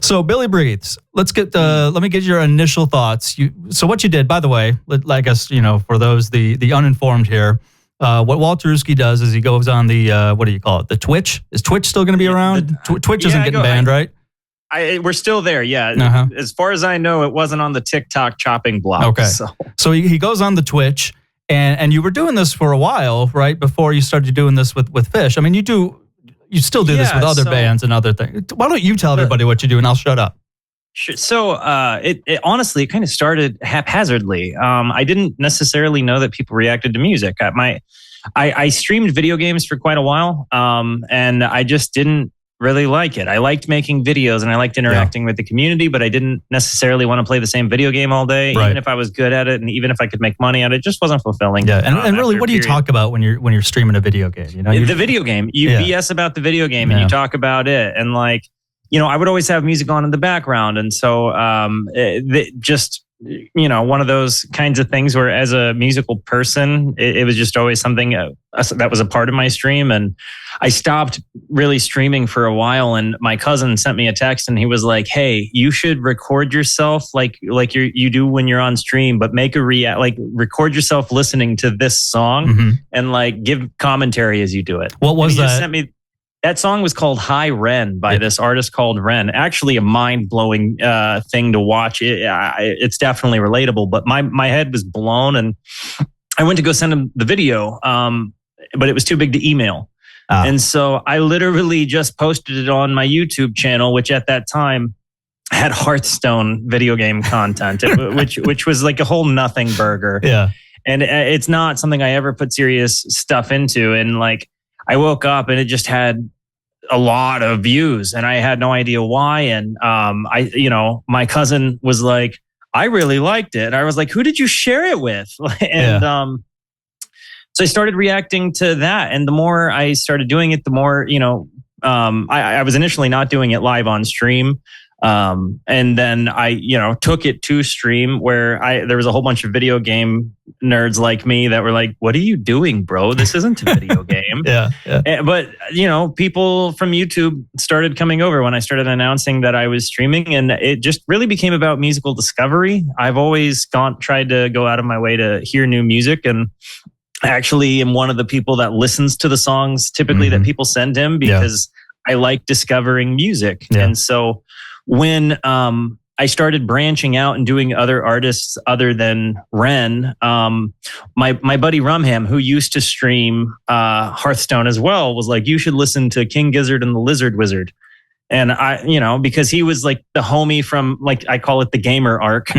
So Billy Breathes. Let me get your initial thoughts. So what you did, by the way, I guess, for those, the uninformed here, what Walterooski does is he goes on the, what do you call it? The Twitch? Is Twitch still going to be around? Twitch isn't getting banned, right? We're still there, yeah. Uh-huh. As far as I know, it wasn't on the TikTok chopping block. Okay. So he goes on the Twitch, and you were doing this for a while, right? Before you started doing this with Phish. I mean, you still do this with other bands and other things. Why don't you tell everybody what you do, and I'll shut up. Sure. So it honestly, it kind of started haphazardly. I didn't necessarily know that people reacted to music. I streamed video games for quite a while, and I just didn't really like it. I liked making videos and I liked interacting with the community, but I didn't necessarily want to play the same video game all day, even if I was good at it and even if I could make money at it. It just wasn't fulfilling. Yeah, and really, what do you talk about when you're streaming a video game? The video game. You BS about the video game and you talk about it, and I would always have music on in the background, and so one of those kinds of things where, as a musical person, it was just always something that was a part of my stream. And I stopped really streaming for a while, and my cousin sent me a text and he was like, "Hey, you should record yourself like you do when you're on stream, but make record yourself listening to this song and give commentary as you do it." What was that? Sent me. That song was called Hi Ren by this artist called Ren. Actually, a mind-blowing thing to watch. It's definitely relatable, but my head was blown, and I went to go send him the video, but it was too big to email. And so I literally just posted it on my YouTube channel, which at that time had Hearthstone video game content, which was like a whole nothing burger. Yeah. And it's not something I ever put serious stuff into. And I woke up and it just had a lot of views, and I had no idea why. And my cousin was like, "I really liked it." And I was like, "Who did you share it with?" And so I started reacting to that, and the more I started doing it, the more I was initially not doing it live on stream. And then I, took it to stream where there was a whole bunch of video game nerds like me that were like, "What are you doing, bro? This isn't a video game." Yeah. But, people from YouTube started coming over when I started announcing that I was streaming, and it just really became about musical discovery. I've always tried to go out of my way to hear new music, and I actually am one of the people that listens to the songs typically that people send him because I like discovering music. Yeah. And so when I started branching out and doing other artists other than Ren, my buddy Rumham, who used to stream Hearthstone as well, was like, "You should listen to King Gizzard and the Lizard Wizard." And I, because he was like the homie from, I call it the gamer arc.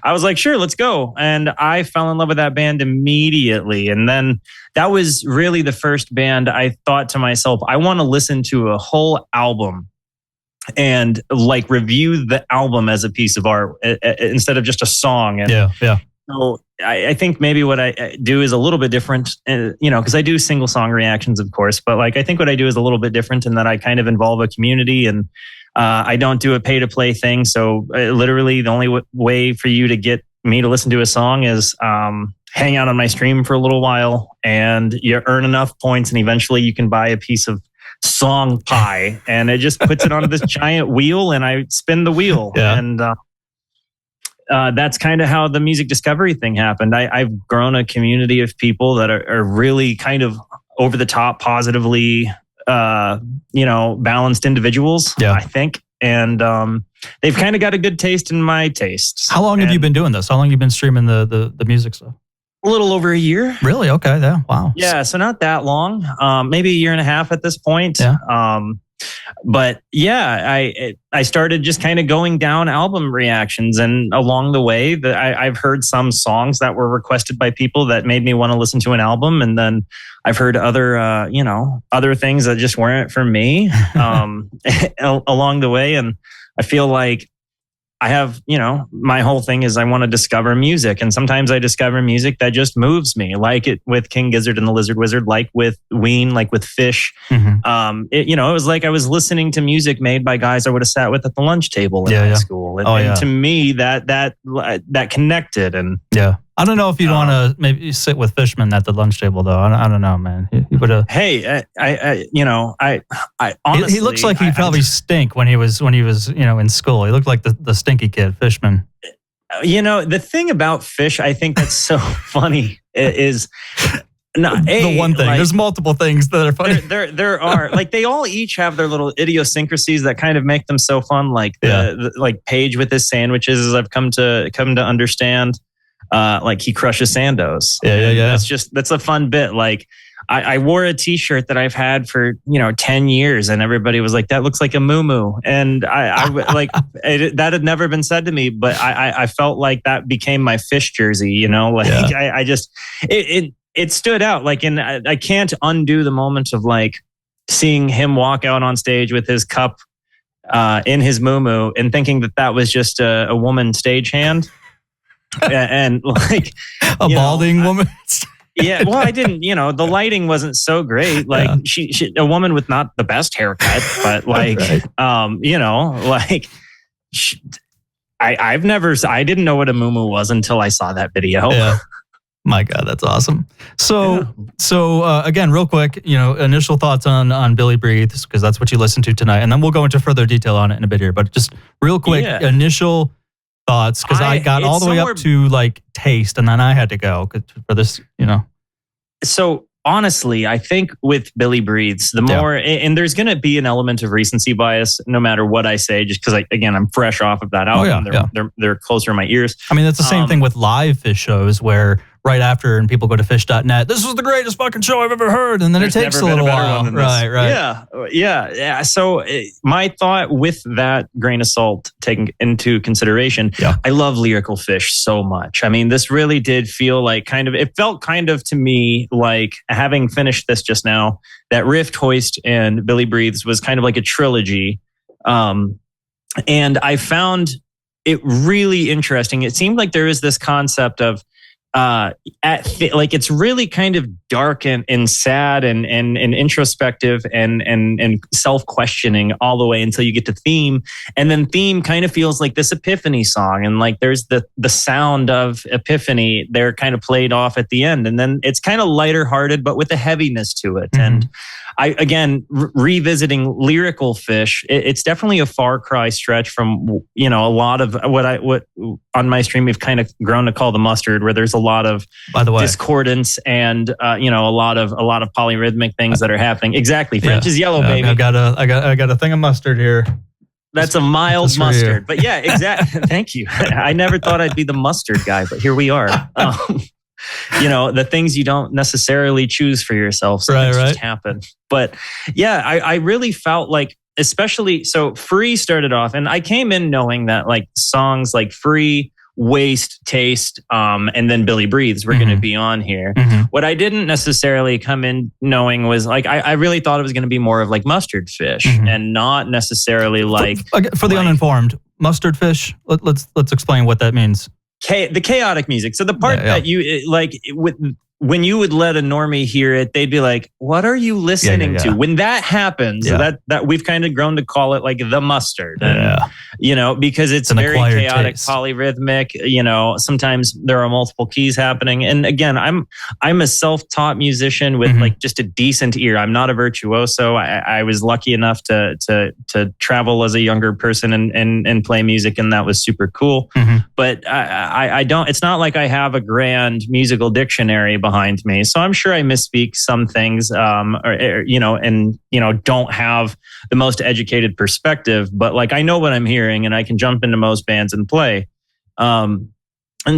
I was like, "Sure, let's go." And I fell in love with that band immediately. And then that was really the first band I thought to myself, I want to listen to a whole album and review the album as a piece of art instead of just a song. And so I think maybe what I do is a little bit different, because I do single song reactions, of course, but I think what I do is a little bit different in that I kind of involve a community, and I don't do a pay to play thing. So literally the only way for you to get me to listen to a song is hang out on my stream for a little while, and you earn enough points, and eventually you can buy a piece of song pie, and it just puts it on this giant wheel, and I spin the wheel. And that's kind of how the music discovery thing happened. I've grown a community of people that are really kind of over the top, positively, balanced individuals, I think. And they've kind of got a good taste in my tastes. How long have you been doing this? How long have you been streaming the music stuff? A little over a year. Really? Okay. Yeah. Wow. Yeah. So not that long. Maybe a year and a half at this point. Yeah. But yeah, I started just kind of going down album reactions, and along the way, I've heard some songs that were requested by people that made me want to listen to an album, and then I've heard other things that just weren't for me along the way, and I feel like I have, my whole thing is I want to discover music. And sometimes I discover music that just moves me, like it with King Gizzard and the Lizard Wizard, like with Ween, like with Phish. It was like I was listening to music made by guys I would have sat with at the lunch table in high school. And to me, that connected. And I don't know if you'd want to maybe sit with Fishman at the lunch table, though. I don't know, man. He would have. Hey, I honestly, he looks like he'd probably stink when he was in school. He looked like the stinky kid, Fishman. The thing about Phish, I think that's so funny is. The one thing. There's multiple things that are funny. There are like they all each have their little idiosyncrasies that kind of make them so fun. Like like Page with his sandwiches, as I've come to understand. Like he crushes Sandos. Yeah. That's a fun bit. Like I wore a T-shirt that I've had for 10 years, and everybody was like, "That looks like a muumuu," and I like that had never been said to me, but I felt like that became my Phish jersey. I just it stood out. Like, and I can't undo the moment of like seeing him walk out on stage with his cup in his muumuu and thinking that was just a woman stagehand. And like a balding woman. Yeah, well, I didn't. The lighting wasn't so great. Like she a woman with not the best haircut, but like, right. I didn't know what a muumuu was until I saw that video. Yeah. My God, that's awesome. So again, real quick, initial thoughts on Billy Breathes, because that's what you listened to tonight, and then we'll go into further detail on it in a bit here. But just real quick, initial thoughts, because I got all the way up to like Taste, and then I had to go for this, So honestly, I think with Billy Breathes, the more, and there's going to be an element of recency bias no matter what I say, just because I'm fresh off of that album. They're closer in my ears. I mean, that's the same thing with live Phish shows where right after and people go to Phish.net, this was the greatest fucking show I've ever heard, and then it takes a little while. Right. Yeah. So my thought with that grain of salt taken into consideration, I love lyrical Phish so much. I mean, this really did feel like it felt kind of to me like, having finished this just now, that Rift, Hoist, and Billy Breathes was kind of like a trilogy. And I found it really interesting. It seemed like there is this concept of it's really kind of dark and sad and introspective and self-questioning all the way until you get to Theme, and then Theme kind of feels like this epiphany song, and like there's the sound of epiphany there kind of played off at the end, and then it's kind of lighter hearted but with a heaviness to it. Mm-hmm. And I again revisiting lyrical Phish, it's definitely a far cry stretch from a lot of what on my stream we've kind of grown to call the mustard, where there's a lot of, by the way, discordance and a lot of polyrhythmic things that are happening. Exactly, French is yellow, baby. I got a thing of mustard here. That's a mild mustard, but yeah, exactly. Thank you. I never thought I'd be the mustard guy, but here we are. The things you don't necessarily choose for yourself, so things just happen. But yeah, I really felt like, especially so Free started off, and I came in knowing that like songs like Free, Waste, Taste, and then Billy Breathes were going to be on here. Mm-hmm. What I didn't necessarily come in knowing was like, I really thought it was going to be more of like Mustard Phish, and not necessarily like for the uninformed, Mustard Phish. Let's explain what that means. The chaotic music. So the part that you like when you would let a normie hear it, they'd be like, "What are you listening to?" When that happens, that we've kind of grown to call it like the mustard, and, because it's very chaotic, polyrhythmic. Sometimes there are multiple keys happening. And again, I'm a self-taught musician with like just a decent ear. I'm not a virtuoso. I was lucky enough to travel as a younger person and play music, and that was super cool. Mm-hmm. But I don't. It's not like I have a grand musical dictionary behind me, so I'm sure I misspeak some things, don't have the most educated perspective. But like I know what I'm hearing, and I can jump into most bands and play. And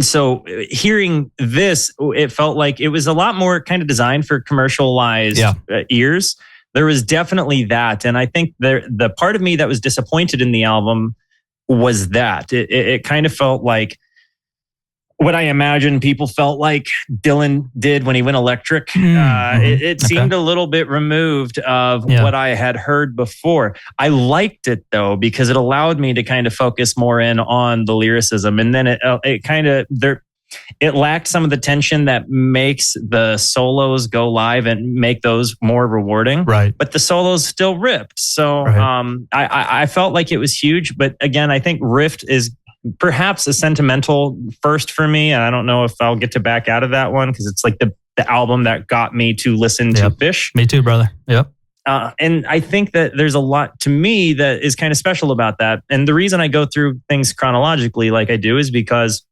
so hearing this, it felt like it was a lot more kind of designed for commercialized ears. There was definitely that, and I think the part of me that was disappointed in the album was that it kind of felt like what I imagine people felt like Dylan did when he went electric. It seemed a little bit removed of what I had heard before. I liked it though, because it allowed me to kind of focus more in on the lyricism. And then it lacked some of the tension that makes the solos go live and make those more rewarding. Right. But the solos still ripped. So I felt like it was huge. But again, I think Rift is perhaps a sentimental first for me. And I don't know if I'll get to back out of that one because it's like the album that got me to listen to Phish. Me too, brother. Yep. And I think that there's a lot to me that is kind of special about that. And the reason I go through things chronologically like I do is because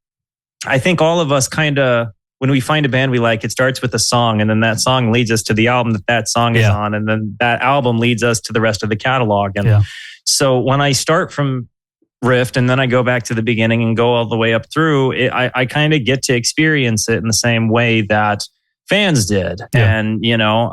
I think all of us kind of, when we find a band we like, it starts with a song, and then that song leads us to the album that song is on, and then that album leads us to the rest of the catalog. And so when I start from Rift and then I go back to the beginning and go all the way up through, I kind of get to experience it in the same way that fans did. And, you know,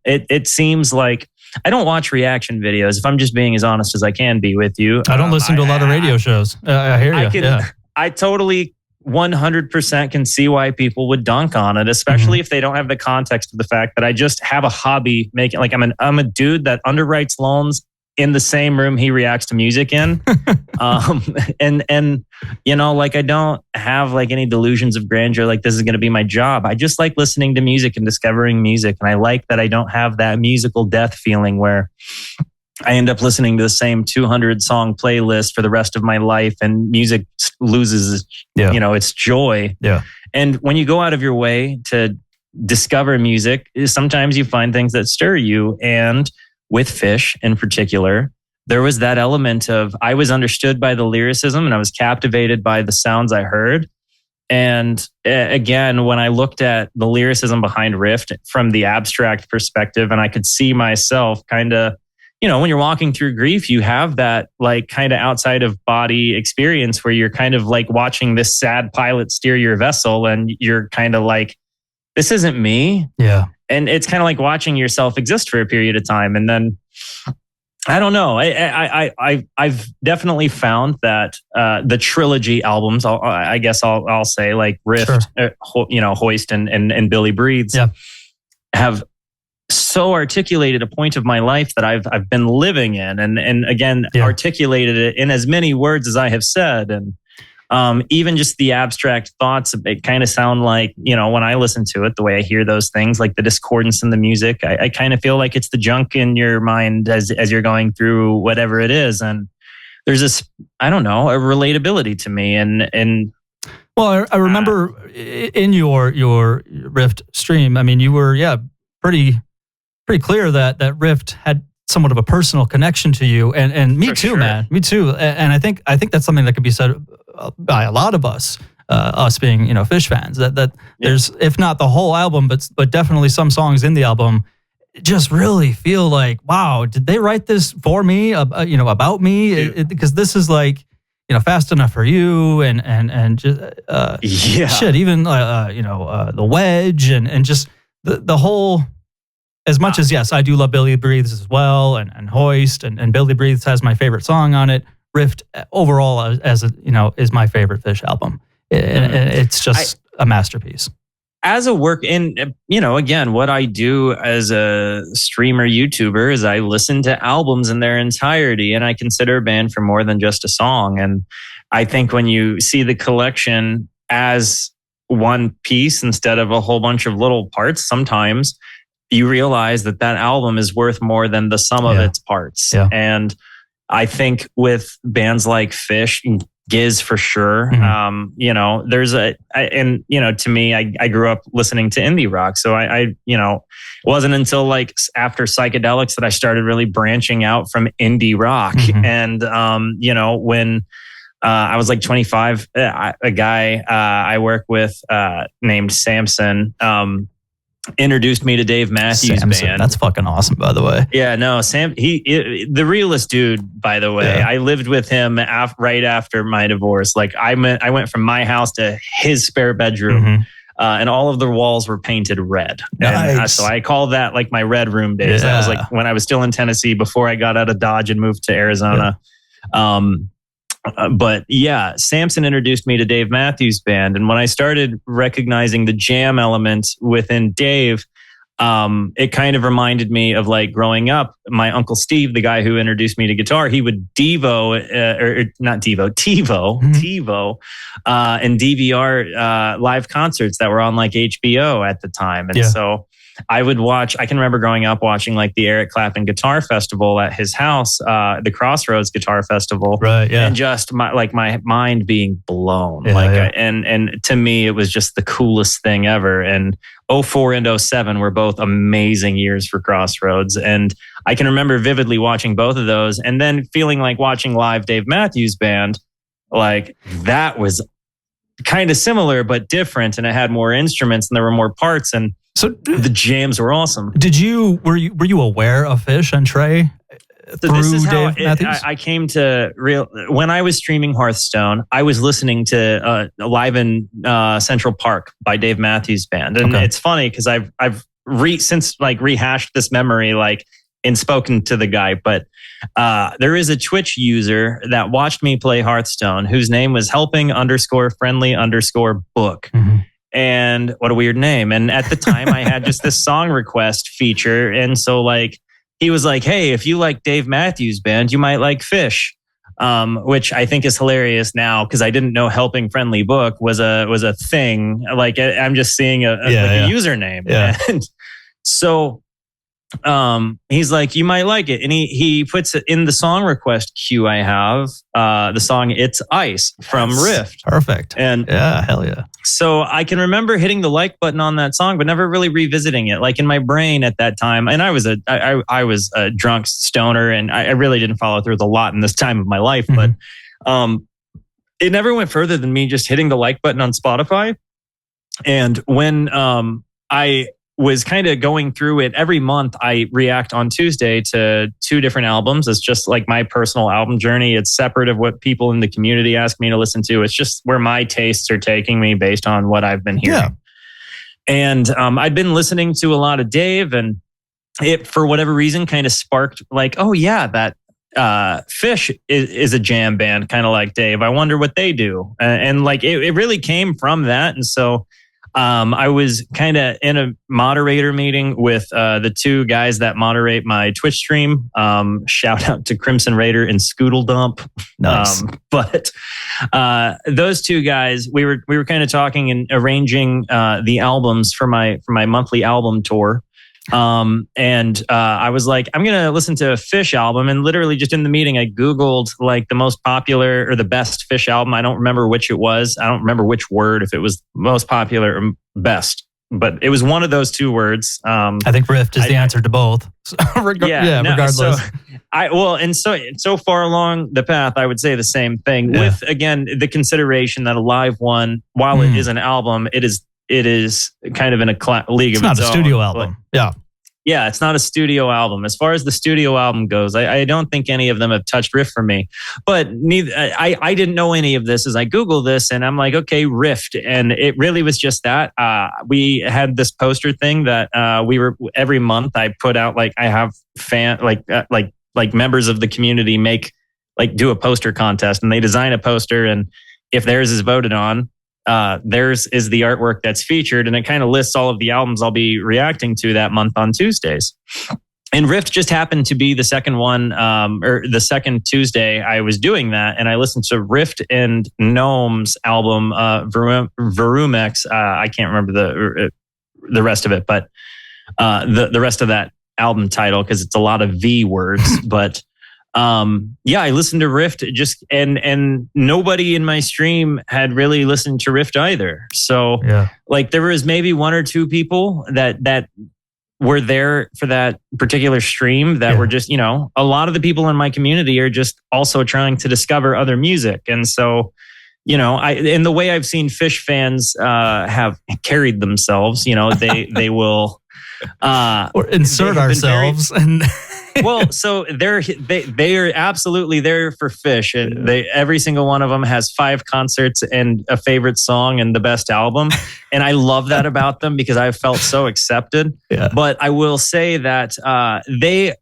it seems like I don't watch reaction videos, if I'm just being as honest as I can be with you. I don't listen to a lot of radio shows. I hear you. I totally 100% can see why people would dunk on it, especially if they don't have the context of the fact that I just have a hobby making, like I'm a dude that underwrites loans in the same room he reacts to music in. And you know, like I don't have like any delusions of grandeur, like this is going to be my job. I just like listening to music and discovering music. And I like that I don't have that musical death feeling where I end up listening to the same 200 song playlist for the rest of my life, and music loses, you know, its joy. And when you go out of your way to discover music, sometimes you find things that stir you. And with Phish in particular, there was that element of I was understood by the lyricism and I was captivated by the sounds I heard. And again, when I looked at the lyricism behind Rift from the abstract perspective, and I could see myself kind of, you know, when you're walking through grief, you have that like kind of outside of body experience where you're kind of like watching this sad pilot steer your vessel and you're kind of like, this isn't me. And it's kind of like watching yourself exist for a period of time. And then I don't know. I've definitely found that the trilogy albums, I guess I'll say like Rift, you know, Hoist and Billy Breathes have so articulated a point of my life that I've been living in, and again articulated it in as many words as I have said, and even just the abstract thoughts, it kind of sound like, you know, when I listen to it, the way I hear those things, like the discordance in the music, I kind of feel like it's the junk in your mind as you're going through whatever it is, and there's this, I don't know, a relatability to me, and well, I remember in your Rift stream, I mean, you were pretty clear that Rift had somewhat of a personal connection to you, and me too, man, me too. And I think that's something that could be said by a lot of us being, you know, Phish fans. That there's, if not the whole album, but definitely some songs in the album just really feel like, wow, did they write this for me? You know, about me? Because this is like, you know, Fast Enough for You, and just shit, even you know, The Wedge, and just the whole. As much as, yes, I do love Billy Breathes as well, and Hoist, and Billy Breathes has my favorite song on it. Rift overall, as a, you know, is my favorite Phish album. It's just a masterpiece. As a work, and you know, again, what I do as a streamer YouTuber is I listen to albums in their entirety, and I consider a band for more than just a song. And I think when you see the collection as one piece instead of a whole bunch of little parts, sometimes you realize that album is worth more than the sum of its parts. And I think with bands like Phish, Giz for sure, you know, there's and you know, to me, I grew up listening to indie rock. So I you know, it wasn't until like after psychedelics that I started really branching out from indie rock. And, you know, when I was like 25, a guy I work with named Samson, introduced me to Dave Matthews Band. That's fucking awesome, by the way. Yeah, no, Sam, the realest dude, by the way. I lived with him right after my divorce. Like I went from my house to his spare bedroom, and all of the walls were painted red. Nice. And so I call that like my red room days. That was like when I was still in Tennessee before I got out of Dodge and moved to Arizona. But yeah, Samson introduced me to Dave Matthews Band. And when I started recognizing the jam element within Dave, it kind of reminded me of like growing up, my Uncle Steve, the guy who introduced me to guitar, he would TiVo and DVR live concerts that were on like HBO at the time. And so I can remember growing up watching like the Eric Clapton Guitar Festival at his house, the Crossroads Guitar Festival. Right. Yeah. And just my mind being blown. Yeah. And to me, it was just the coolest thing ever. And 04 and 07 were both amazing years for Crossroads. And I can remember vividly watching both of those and then feeling like watching live Dave Matthews Band. Like that was kind of similar, but different. And it had more instruments and there were more parts. And so the jams were awesome. Were you aware of Phish and Trey through Dave Matthews? I came to when I was streaming Hearthstone, I was listening to Live in Central Park by Dave Matthews Band. And it's funny because I've since rehashed this memory, and spoken to the guy, but there is a Twitch user that watched me play Hearthstone whose name was helping_friendly_book. Mm-hmm. And what a weird name. And at the time I had just this song request feature. And so he was like, hey, if you like Dave Matthews Band, you might like Phish. Which I think is hilarious now because I didn't know Helping Friendly Book was a thing. I'm just seeing a username. Yeah. And so he's like, you might like it. And he puts it in the song request queue I have, the song It's Ice from Rift. Perfect. And yeah, hell yeah. So I can remember hitting the like button on that song, but never really revisiting it. In my brain at that time, and I was a drunk stoner, and I really didn't follow through with a lot in this time of my life. Mm-hmm. But it never went further than me just hitting the like button on Spotify. And when I was kind of going through it every month, I react on Tuesday to 2 different albums. It's just my personal album journey. It's separate of what people in the community ask me to listen to. It's just where my tastes are taking me based on what I've been hearing. Yeah. And I'd been listening to a lot of Dave, and it, for whatever reason, kind of sparked oh yeah, that Phish is a jam band, kind of like Dave. I wonder what they do. And it really came from that. And so I was kind of in a moderator meeting with the 2 guys that moderate my Twitch stream. Shout out to Crimson Raider and Scoodle Dump. Nice. But those 2 guys, we were kind of talking and arranging the albums for my monthly album tour. And I was like, I'm going to listen to a Phish album. And literally just in the meeting, I Googled the most popular or the best Phish album. I don't remember which it was. I don't remember which word, if it was most popular or best, but it was one of those 2 words. I think Rift is the answer to both. Regardless. So far along the path, I would say the same thing with, again, the consideration that a live one, while it is an album, it is kind of in a league of its own. It's not a studio album. Yeah, it's not a studio album. As far as the studio album goes, I don't think any of them have touched Rift for me. But I didn't know any of this as I Googled this, and I'm like, okay, Rift. And it really was just that. We had this poster thing that we were, every month I put out, I have members of the community do a poster contest, and they design a poster, and if theirs is voted on, theirs is the artwork that's featured, and it kind of lists all of the albums I'll be reacting to that month on Tuesdays. And Rift just happened to be the second one, or the second Tuesday I was doing that, and I listened to Rift and Gnome's album, Verumex. I can't remember the rest of it, but the rest of that album title, because it's a lot of V words, but. I listened to Rift and nobody in my stream had really listened to Rift either. So there was maybe 1 or 2 people that were there for that particular stream that were just, a lot of the people in my community are just also trying to discover other music. And so, in the way I've seen Phish fans have carried themselves, they will or insert ourselves and well, so they are absolutely there for Phish, and every single one of them has 5 concerts and a favorite song and the best album, and I love that about them because I felt so accepted. Yeah. But I will say that they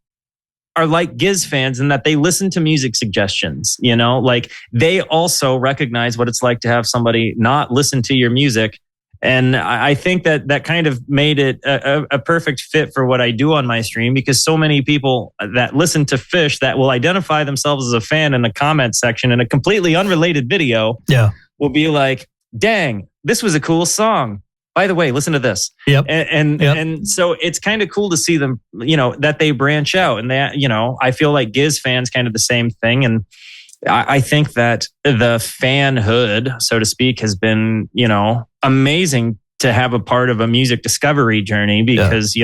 are like Giz fans in that they listen to music suggestions. They also recognize what it's like to have somebody not listen to your music. And I think that kind of made it a perfect fit for what I do on my stream, because so many people that listen to Phish that will identify themselves as a fan in the comment section in a completely unrelated video will be like, dang, this was a cool song. by the way, listen to this. Yep. And so it's kind of cool to see them, that they branch out. And that, I feel like Giz fans kind of the same thing. And I think that the fanhood, so to speak, has been, amazing to have a part of a music discovery journey because,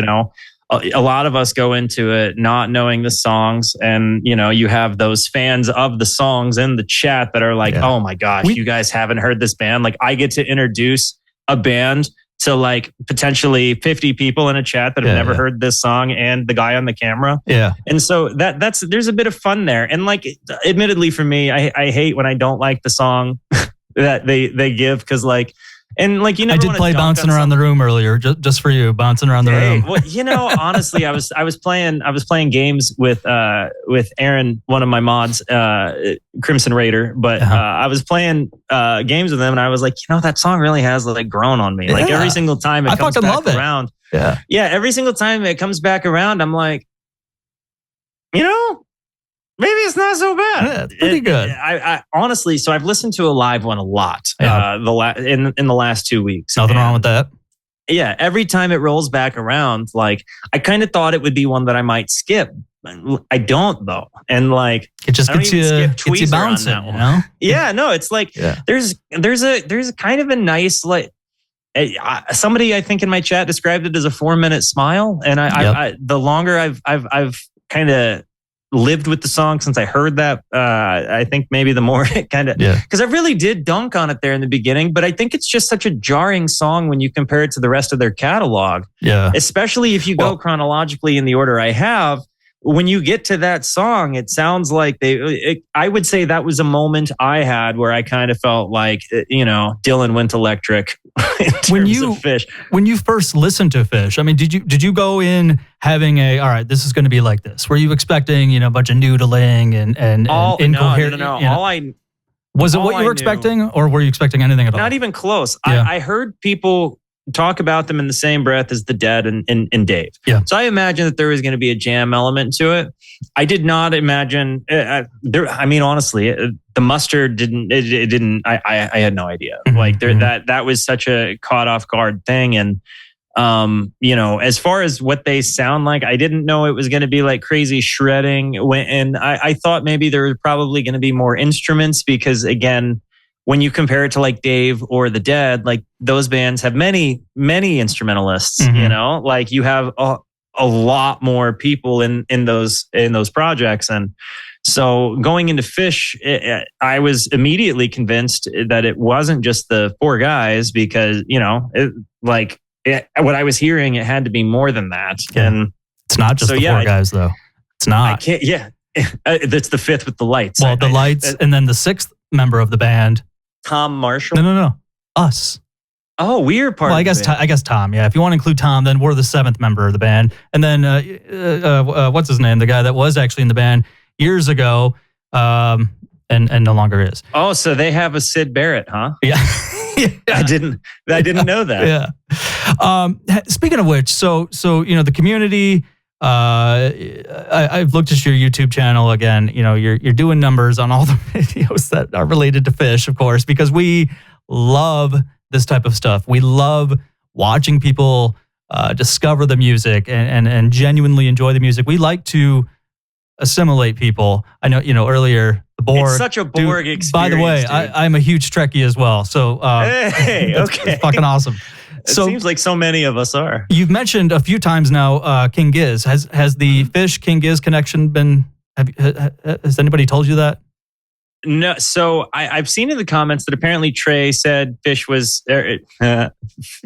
a lot of us go into it not knowing the songs, and you have those fans of the songs in the chat that are like, oh my gosh, you guys haven't heard this band. Like, I get to introduce a band to like potentially 50 people in a chat that have never heard this song and the guy on the camera. Yeah. And so there's a bit of fun there. And like, admittedly for me, I hate when I don't like the song that they give, because like, and like, I did play Bouncing Around the Room earlier, just for you, Bouncing Around the Room. Well, honestly, I was playing games with Aaron, one of my mods, Crimson Raider, but I was playing games with him, and I was like, that song really has like grown on me. Like every single time it comes back around. Every single time it comes back around, I'm like, maybe it's not so bad. Yeah, it's pretty good. I honestly, so I've listened to a live one a lot in the last 2 weeks. Nothing wrong with that. Yeah, every time it rolls back around, like I kind of thought it would be one that I might skip. I don't though, and like it just gets you bouncing. Yeah, no, it's like there's a kind of a nice like. Somebody I think in my chat described it as a 4-minute smile, and I the longer I've kind of lived with the song since I heard that, I think maybe the more it kind of, because I really did dunk on it there in the beginning, but I think it's just such a jarring song when you compare it to the rest of their catalog. Yeah. Especially if you go chronologically in the order I have. When you get to that song, it sounds like I would say that was a moment I had where I kind of felt like, Dylan went electric in terms of Phish. When you first listened to Phish, I mean, did you go in having all right, this is going to be like this? Were you expecting, a bunch of noodling and incoherent? No. Was it what you were expecting, or were you expecting anything at all? Not even close. Yeah. I heard people talk about them in the same breath as the Dead and Dave. Yeah. So I imagined that there was going to be a jam element to it. I did not imagine. Honestly, the Mustard didn't. It didn't. I had no idea. Mm-hmm. That was such a caught off guard thing. And as far as what they sound like, I didn't know it was going to be like crazy shredding. And I thought maybe there was probably going to be more instruments, because again, when you compare it to like Dave or the Dead, like those bands have many, many instrumentalists, mm-hmm. Like you have a lot more people in those projects. And so going into Phish, I was immediately convinced that it wasn't just the 4 guys, because, what I was hearing, it had to be more than that. Yeah. And it's not just the 4 guys though. It's not. I can't, that's the 5th with the lights. Well, the lights, and then the 6th member of the band, Tom Marshall? No. Us. Oh, we're part. Well, I guess Tom. Yeah, if you want to include Tom, then we're the 7th member of the band. And then what's his name? The guy that was actually in the band years ago, and no longer is. Oh, so they have a Sid Barrett, huh? Yeah. I didn't know that. Yeah. Speaking of which, so the community. I've looked at your YouTube channel again. You're doing numbers on all the videos that are related to Phish, of course, because we love this type of stuff. We love watching people discover the music and genuinely enjoy the music. We like to assimilate people. I know, earlier the Borg. It's such a Borg experience. By the way, I'm a huge Trekkie as well. So it's fucking awesome. It seems like so many of us are. You've mentioned a few times now King Giz. Has the Phish King Giz connection been? Has anybody told you that? No. So I've seen in the comments that apparently Trey said Phish was.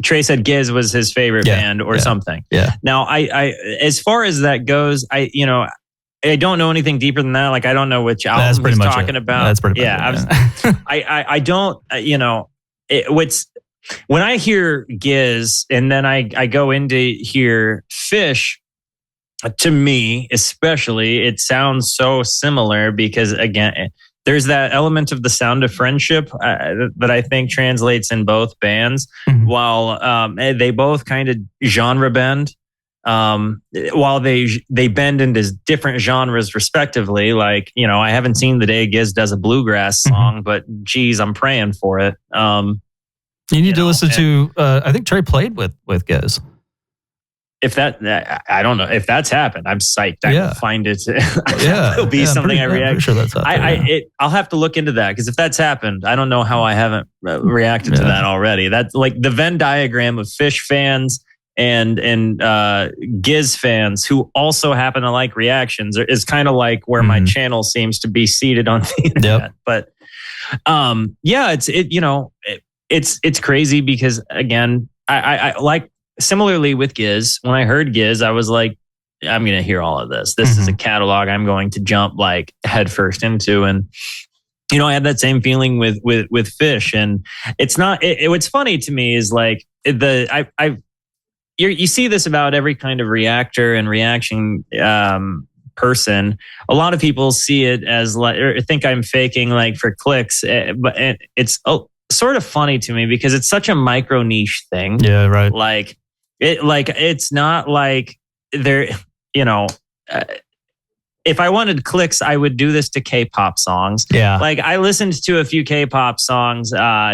Trey said Giz was his favorite band or something. Yeah. Now I as far as that goes, I don't know anything deeper than that. Like I don't know which album he's talking about. That's pretty much it. I don't. When I hear Giz and then I go into hear Phish, to me especially, it sounds so similar because again, there's that element of the sound of friendship that I think translates in both bands. Mm-hmm. While they both kind of genre bend, while they bend into different genres respectively. Like I haven't seen the day Giz does a bluegrass song, but geez, I'm praying for it. You need to listen to. I think Trey played with Giz. If I don't know if that's happened. I'm psyched. I will find it. It'll be something I react. I'm sure that's out there, I'll have to look into that because if that's happened, I don't know how I haven't reacted to that already. That's like the Venn diagram of Phish fans and Giz fans who also happen to like reactions is kind of like where my channel seems to be seated on the internet. But it's crazy because again, I like. Similarly with Giz, when I heard Giz, I was like, I'm going to hear all of this. This is a catalog I'm going to jump like headfirst into. And, I had that same feeling with Phish. And it's not, what's funny to me is like you see this about every kind of reactor and reaction person. A lot of people see it as like, or think I'm faking like for clicks, but it's sort of funny to me because it's such a micro niche thing. Yeah, right. It's not like there, if I wanted clicks, I would do this to K-pop songs. Yeah. Like I listened to a few K-pop songs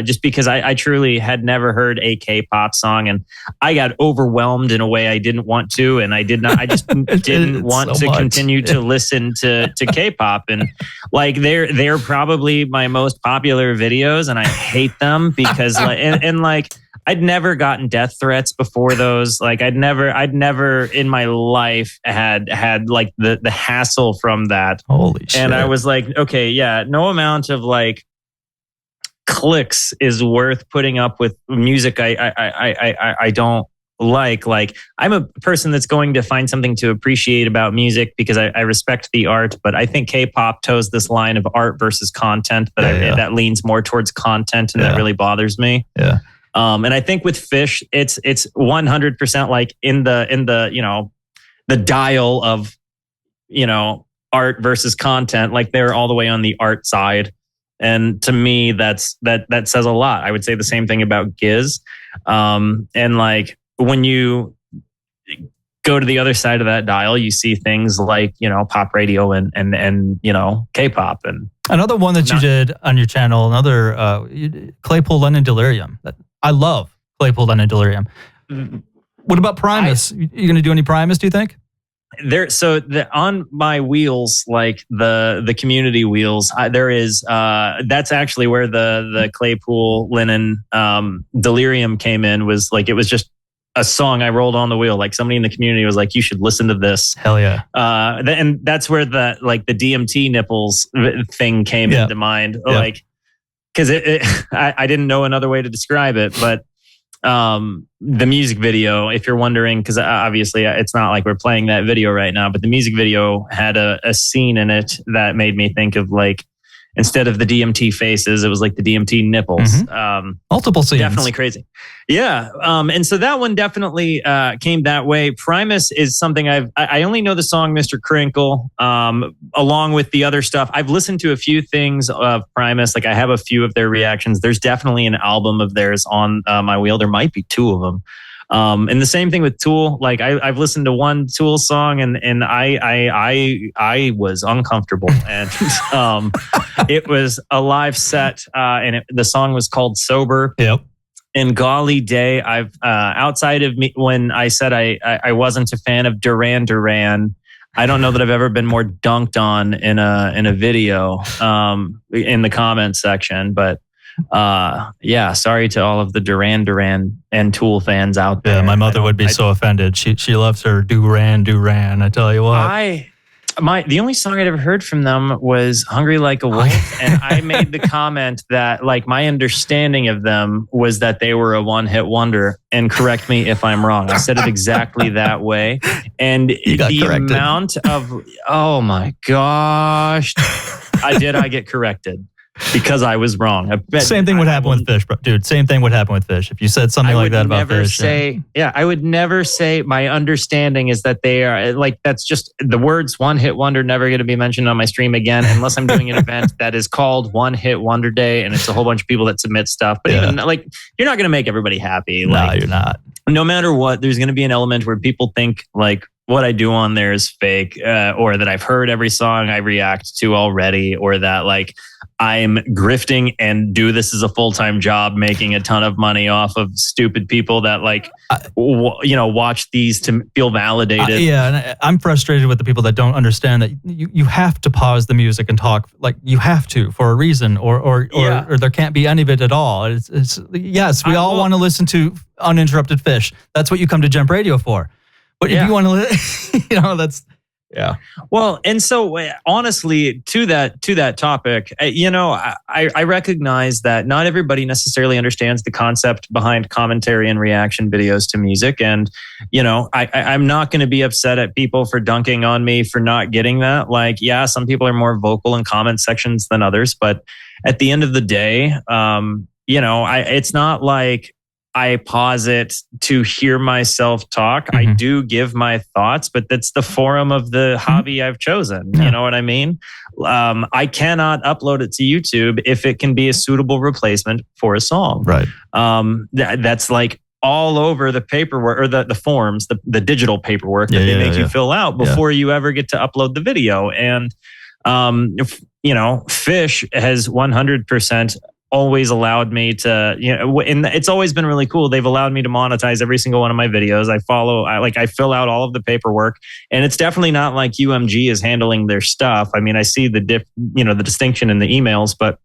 just because I truly had never heard a K-pop song and I got overwhelmed in a way I didn't want to. And I just didn't want to continue to listen to K-pop. And like they're probably my most popular videos and I hate them because like I'd never gotten death threats before those. Like I'd never in my life had like the hassle from that. Holy shit. And I was like, okay, yeah, no amount of like clicks is worth putting up with music I don't like. Like I'm a person that's going to find something to appreciate about music because I respect the art, but I think K-pop toes this line of art versus content that leans more towards content and that really bothers me. Yeah. And I think with Phish, it's 100% like in the the dial of art versus content. Like they're all the way on the art side, and to me, that says a lot. I would say the same thing about Giz, and like when you go to the other side of that dial, you see things like pop radio and K-pop and another one that you did on your channel. Another Claypool Lennon Delirium. I love Claypool Lennon Delirium. What about Primus? You going to do any Primus, do you think? On my wheels, like the community wheels, there is that's actually where the Claypool Lennon Delirium came in. Was like it was just a song I rolled on the wheel. Like somebody in the community was like, "You should listen to this." Hell yeah! And that's where the DMT nipples thing came into mind. Yeah. Like. Because I didn't know another way to describe it, but the music video, if you're wondering, because obviously it's not like we're playing that video right now, but the music video had a scene in it that made me think of like, instead of the DMT faces, it was like the DMT nipples. Multiple scenes. Definitely crazy. Yeah. And so that one definitely came that way. Primus is something I only know the song Mr. Crinkle, along with the other stuff. I've listened to a few things of Primus. Like I have a few of their reactions. There's definitely an album of theirs on my wheel. There might be two of them. And the same thing with Tool. Like I've listened to one Tool song and I was uncomfortable and it was a live set and the song was called Sober. Yep. And golly day, I've outside of me when I said I wasn't a fan of Duran Duran. I don't know that I've ever been more dunked on in a video in the comments section, but sorry to all of the Duran Duran and Tool fans out there. Yeah, my mother would be so offended. She loves her Duran Duran. I tell you what. The only song I'd ever heard from them was Hungry Like a Wolf. And I made the comment that like my understanding of them was that they were a one-hit wonder. And correct me if I'm wrong. I said it exactly that way. And the amount of, oh my gosh, I get corrected. Because I was wrong. Same thing would happen with Phish, bro. Dude. Same thing would happen with Phish. If you said something like that about Phish. I would never say my understanding is that they are like, that's just the words one hit wonder never going to be mentioned on my stream again, unless I'm doing an event that is called One Hit Wonder Day and it's a whole bunch of people that submit stuff. But even like, you're not going to make everybody happy. No, you're not. No matter what, there's going to be an element where people think like what I do on there is fake, or that I've heard every song I react to already, or that like I'm grifting and do this as a full-time job, making a ton of money off of stupid people that like, watch these to feel validated. And I'm frustrated with the people that don't understand that you have to pause the music and talk. Like you have to for a reason, or there can't be any of it at all. It's yes, we all want to listen to uninterrupted Phish. That's what you come to JEMP Radio for. But if you want to, that's. Yeah. Well, and so honestly, to that topic, I recognize that not everybody necessarily understands the concept behind commentary and reaction videos to music. And, I'm not going to be upset at people for dunking on me for not getting that. Like, yeah, some people are more vocal in comment sections than others. But at the end of the day, it's not like I pause it to hear myself talk. Mm-hmm. I do give my thoughts, but that's the forum of the hobby I've chosen. Yeah. You know what I mean? I cannot upload it to YouTube if it can be a suitable replacement for a song. Right. That's like all over the paperwork or the forms, the digital paperwork that they make you fill out before you ever get to upload the video. And, Phish has 100% always allowed me to, and it's always been really cool. They've allowed me to monetize every single one of my videos. I fill out all of the paperwork, and it's definitely not like UMG is handling their stuff. I mean, I see the distinction in the emails, but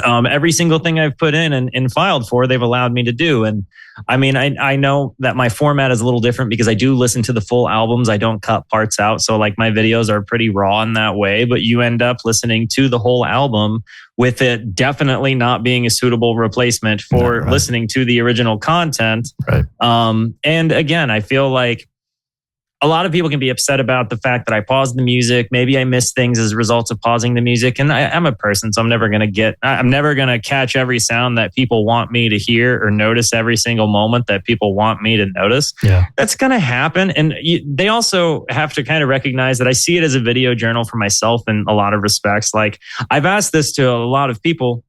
every single thing I've put in and filed for, they've allowed me to do. And I mean, I know that my format is a little different because I do listen to the full albums. I don't cut parts out. So like my videos are pretty raw in that way, but you end up listening to the whole album with it definitely not being a suitable replacement for listening to the original content. Right. And again, I feel like a lot of people can be upset about the fact that I paused the music. Maybe I missed things as a result of pausing the music. And I'm a person, so I'm never going to catch every sound that people want me to hear or notice every single moment that people want me to notice. Yeah. That's going to happen. And they also have to kind of recognize that I see it as a video journal for myself in a lot of respects. Like I've asked this to a lot of people,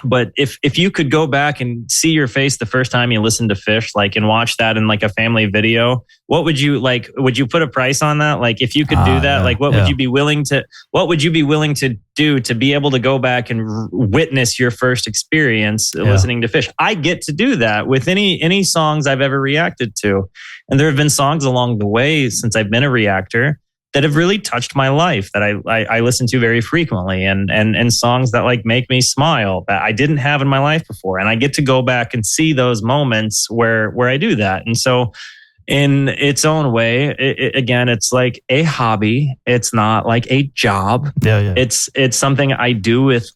but if you could go back and see your face the first time you listened to Phish, like, and watch that in like a family video, what would you like? Would you put a price on that? Like, if you could do that, like, what would you be willing to do to be able to go back and witness your first experience listening to Phish? I get to do that with any songs I've ever reacted to. And there have been songs along the way since I've been a reactor that have really touched my life that I listen to very frequently, and songs that like make me smile that I didn't have in my life before. And I get to go back and see those moments where I do that. And so in its own way, again, it's like a hobby. It's not like a job. Yeah. It's something I do with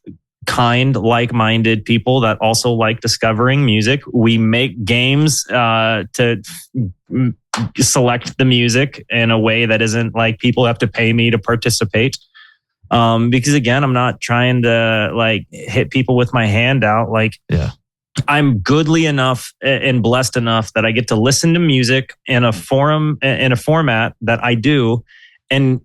kind, like-minded people that also like discovering music. We make games to select the music in a way that isn't like people have to pay me to participate. Because again, I'm not trying to like hit people with my hand out. Like, I'm goodly enough and blessed enough that I get to listen to music in a format that I do, and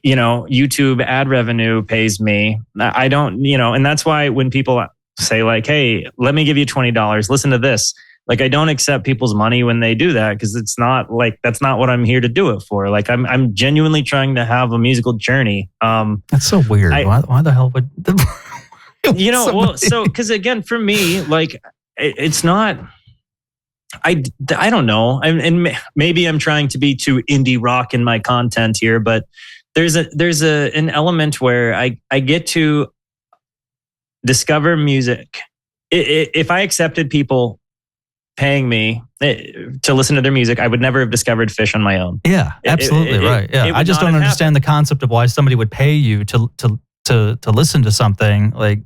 YouTube ad revenue pays me. I don't, and that's why when people say like, hey, let me give you $20, listen to this. Like, I don't accept people's money when they do that, because it's not like, that's not what I'm here to do it for. Like, I'm genuinely trying to have a musical journey. That's so weird. Why the hell would because again, for me, like, it's not, I don't know. And maybe I'm trying to be too indie rock in my content here, but there's an element where I get to discover music. If I accepted people paying me to listen to their music, I would never have discovered Phish on my own. Yeah, absolutely right. Yeah, I just don't understand the concept of why somebody would pay you to listen to something like.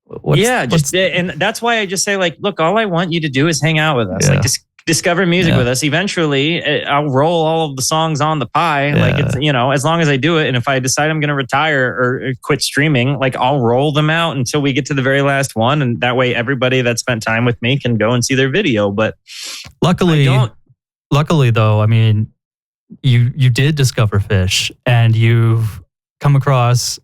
And that's why I just say, like, look, all I want you to do is hang out with us. Like, just discover music with us. Eventually, I'll roll all of the songs on the pie. Like, it's, as long as I do it. And if I decide I'm going to retire or quit streaming, like, I'll roll them out until we get to the very last one. And that way, everybody that spent time with me can go and see their video. But luckily though, I mean, you did discover Phish, and you've come across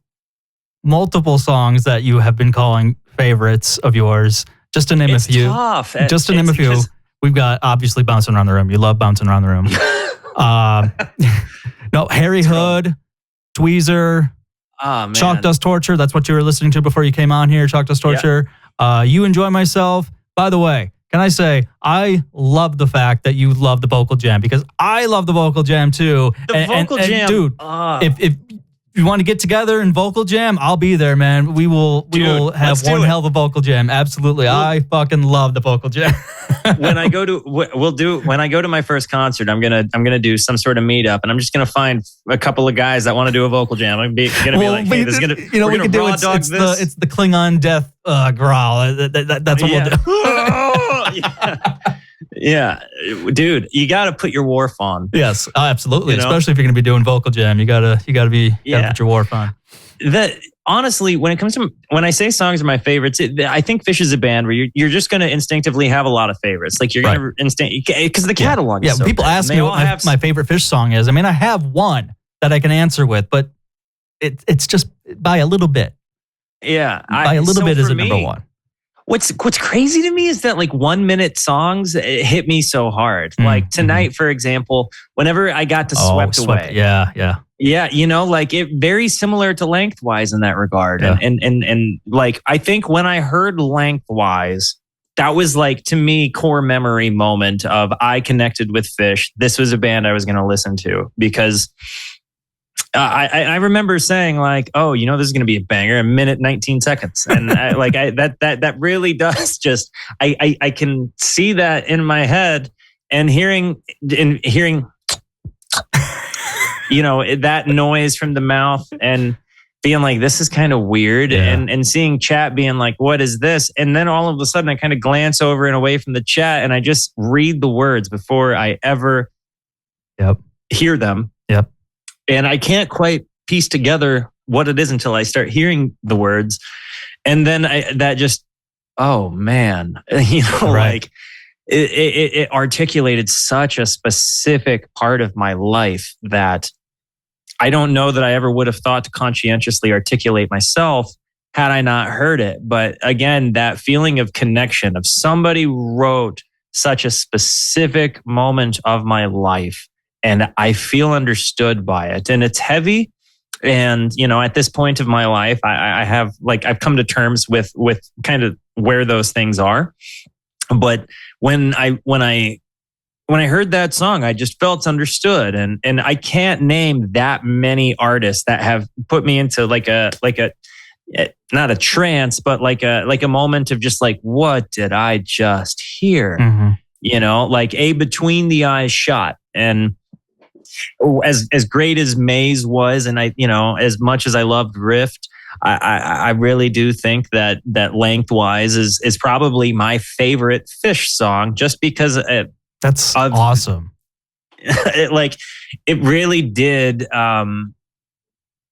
multiple songs that you have been calling favorites of yours. Just to name a few. Tough. Just to name a few. We've got obviously Bouncing Around the Room. You love Bouncing Around the Room. No, Harry Hood, Tweezer, Chalk Dust Torture. That's what you were listening to before you came on here. Chalk Dust Torture. Yeah. You Enjoy Myself. By the way, can I say I love the fact that you love the Vocal Jam, because I love the Vocal Jam too. The Vocal Jam, dude. If you want to get together and Vocal Jam, I'll be there, man. We will have one hell of a Vocal Jam. Absolutely. I fucking love the Vocal Jam. When I go to my first concert, I'm gonna do some sort of meetout, and I'm just gonna find a couple of guys that want to do a Vocal Jam. I'm gonna be like, hey, this is gonna, we can do it's the Klingon death growl. That's what we'll do. Yeah, dude, you got to put your wharf on. Yes, absolutely. Especially if you're going to be doing Vocal Jam, you gotta put your wharf on. Honestly, when I say songs are my favorites, I think Phish is a band where you're just going to instinctively have a lot of favorites. Like you're going to because the catalog. Yeah, is so people big, ask me what my favorite Phish song is. I mean, I have one that I can answer with, but it's just by a little bit. Yeah, by a little bit is number one. What's crazy to me is that like 1 minute songs hit me so hard. Like tonight, for example, whenever I got to Swept Away. Yeah, like it very similar to Lengthwise in that regard. Yeah. And like I think when I heard Lengthwise, that was like to me core memory moment of I connected with Phish. This was a band I was going to listen to because I remember saying like, oh, this is going to be a banger, 1 minute, 19 seconds. And that really does just, I can see that in my head and hearing, that noise from the mouth and being like, this is kind of weird. Yeah. And seeing chat being like, what is this? And then all of a sudden I kind of glance over and away from the chat and I just read the words before I ever hear them. Yep. And I can't quite piece together what it is until I start hearing the words. And then oh man, like it articulated such a specific part of my life that I don't know that I ever would have thought to conscientiously articulate myself had I not heard it. But again, that feeling of connection of somebody wrote such a specific moment of my life. And I feel understood by it. And it's heavy. And, at this point of my life, I have I've come to terms with kind of where those things are. But when I heard that song, I just felt understood. And I can't name that many artists that have put me into like a not a trance, but like a moment of just like, what did I just hear? Mm-hmm. Like a Between the Eyes shot. And as great as Maze was, and as much as I loved Rift, I really do think that Lengthwise is probably my favorite Phish song, just because that's awesome. It really did.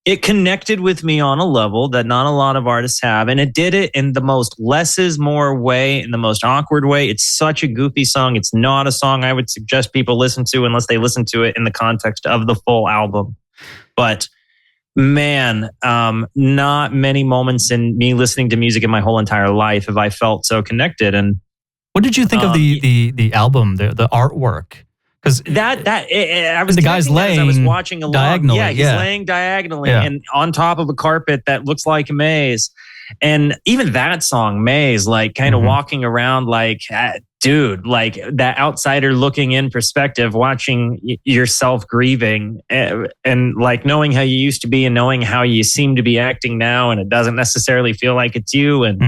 It connected with me on a level that not a lot of artists have. And it did it in the most less is more way, in the most awkward way. It's such a goofy song. It's not a song I would suggest people listen to unless they listen to it in the context of the full album. But man, not many moments in me listening to music in my whole entire life have I felt so connected. And what did you think of the album, the artwork? Because I was the guy's laying, I was watching along. Diagonally. Yeah, he's laying diagonally and on top of a carpet that looks like a maze. And even that song, Maze, like kind of walking around like, dude, like that outsider looking in perspective, watching yourself grieving and like knowing how you used to be and knowing how you seem to be acting now. And it doesn't necessarily feel like it's you. And,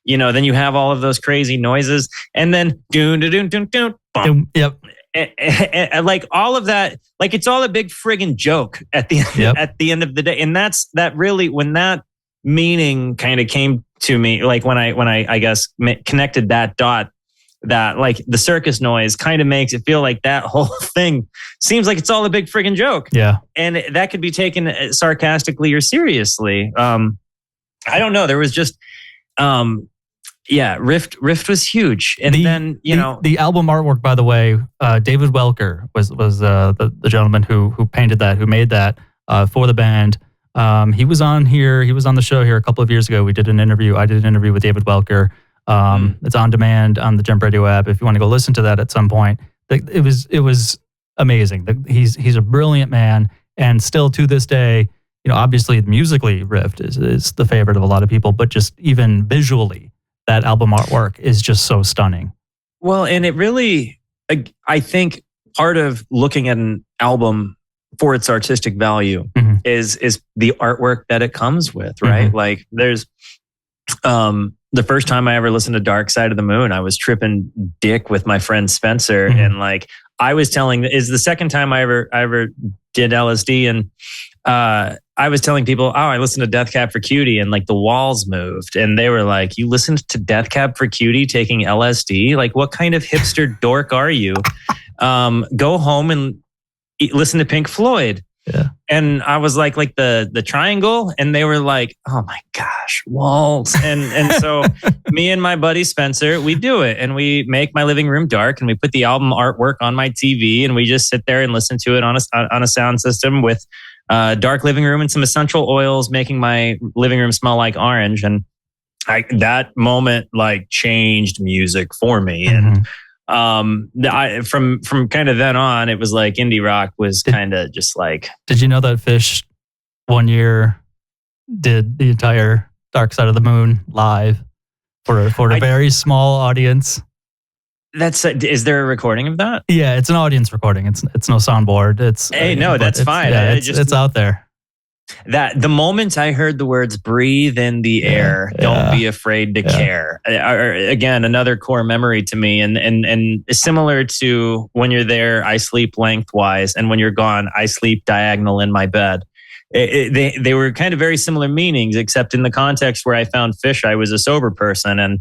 then you have all of those crazy noises and then Yep. And like all of that, like it's all a big friggin' joke at the end of the day. And that really, when that meaning kind of came to me, like when I guess connected that dot, that like the circus noise kind of makes it feel like that whole thing seems like it's all a big friggin' joke. Yeah. And that could be taken sarcastically or seriously. I don't know. There was just, Rift was huge. And then, the album artwork, by the way, David Welker was the gentleman who painted that, who made that for the band. He was on the show here a couple of years ago. I did an interview with David Welker. It's on demand on the JEMP Radio app if you want to go listen to that at some point. It was amazing. He's a brilliant man, and still to this day, obviously musically Rift is the favorite of a lot of people, but just even visually, that album artwork is just so stunning. Well, and it really, I think part of looking at an album for its artistic value is the artwork that it comes with, right? Like there's the first time I ever listened to Dark Side of the Moon, I was tripping dick with my friend Spencer, and like I was telling, is the second time I ever did LSD, and I was telling people, oh, I listened to Death Cab for Cutie, and like the walls moved, and they were like, you listened to Death Cab for Cutie taking LSD? Like, what kind of hipster dork are you? Go home and listen to Pink Floyd. Yeah. And I was like the triangle, and they were like, oh my gosh, walls. And so me and my buddy Spencer, we do it, and we make my living room dark, and we put the album artwork on my TV, and we just sit there and listen to it on a sound system with dark living room and some essential oils, making my living room smell like orange. And that moment like changed music for me. And from kind of then on, it was like indie rock was kind of just like. Did you know that Phish one year did the entire Dark Side of the Moon live for a very small audience? Is there a recording of that? Yeah, it's an audience recording. It's no soundboard. That's fine. Yeah, it's out there. That the moment I heard the words "breathe in the air, don't be afraid to care," again, another core memory to me, and similar to when you're there, I sleep lengthwise, and when you're gone, I sleep diagonal in my bed. They were kind of very similar meanings, except in the context where I found Phish, I was a sober person, and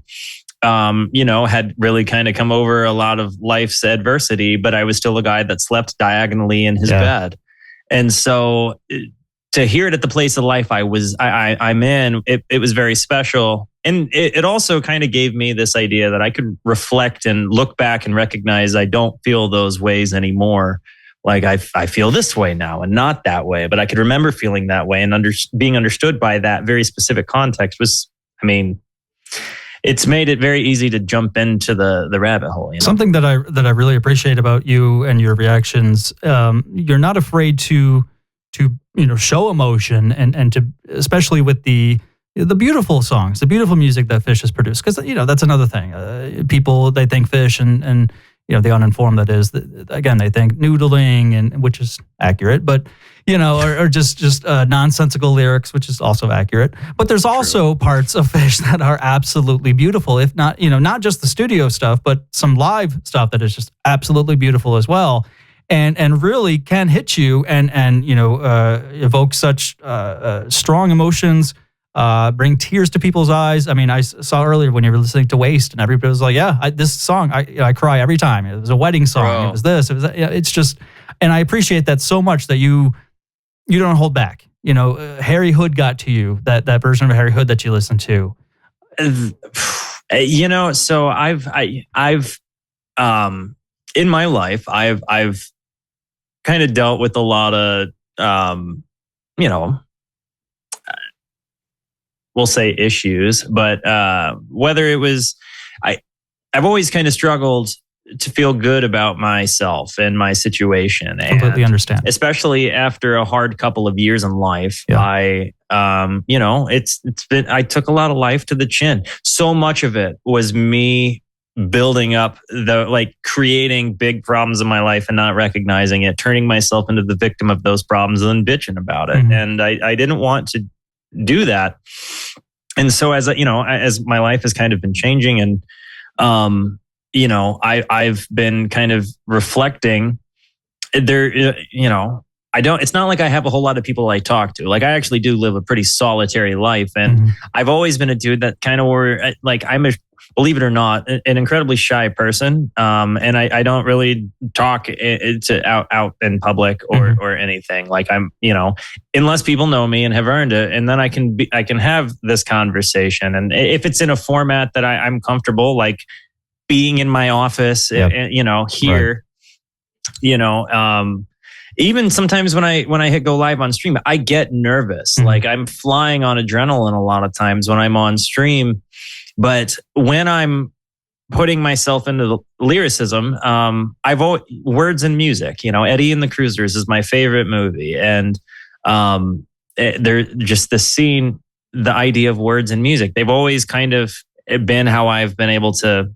had really kind of come over a lot of life's adversity, but I was still a guy that slept diagonally in his bed, and so. To hear it at the place of life I'm in, it was very special. And it also kind of gave me this idea that I could reflect and look back and recognize I don't feel those ways anymore. Like I feel this way now and not that way, but I could remember feeling that way, and being understood by that very specific context it's made it very easy to jump into the rabbit hole. Something that I really appreciate about you and your reactions, you're not afraid to show emotion and to, especially with the beautiful songs, the beautiful music that Phish has produced, because that's another thing. People, they think Phish and the uninformed, that is, again, they think noodling, and which is accurate, but or just nonsensical lyrics, which is also accurate. But there's also parts of Phish that are absolutely beautiful, if not not just the studio stuff, but some live stuff that is just absolutely beautiful as well. And really can hit you and evoke such strong emotions, bring tears to people's eyes. I mean, I saw earlier when you were listening to Waste, and everybody was like, this song, I cry every time. It was a wedding song. Bro. It was this. It was that. It's just, and I appreciate that so much that you don't hold back. Harry Hood got to you, that version of Harry Hood that you listened to. So I've in my life, I've kind of dealt with a lot of, we'll say issues, but whether it was, I've always kind of struggled to feel good about myself and my situation. Completely understand. Especially after a hard couple of years in life, I took a lot of life to the chin. So much of it was me building up creating big problems in my life and not recognizing it, turning myself into the victim of those problems and then bitching about it. And I didn't want to do that. And so as my life has kind of been changing, and I've been kind of reflecting there, it's not like I have a whole lot of people I talk to. Like, I actually do live a pretty solitary life. And I've always been a dude that kind of I'm believe it or not, an incredibly shy person. And I don't really talk to out in public or anything. Like, I'm, unless people know me and have earned it. And then I can have this conversation. And if it's in a format that I'm comfortable, like being in my office, here, even sometimes when I hit go live on stream, I get nervous. Like, I'm flying on adrenaline a lot of times when I'm on stream. But when I'm putting myself into the lyricism, I've always, words and music, Eddie and the Cruisers is my favorite movie. And they're just the scene, the idea of words and music, they've always kind of been how I've been able to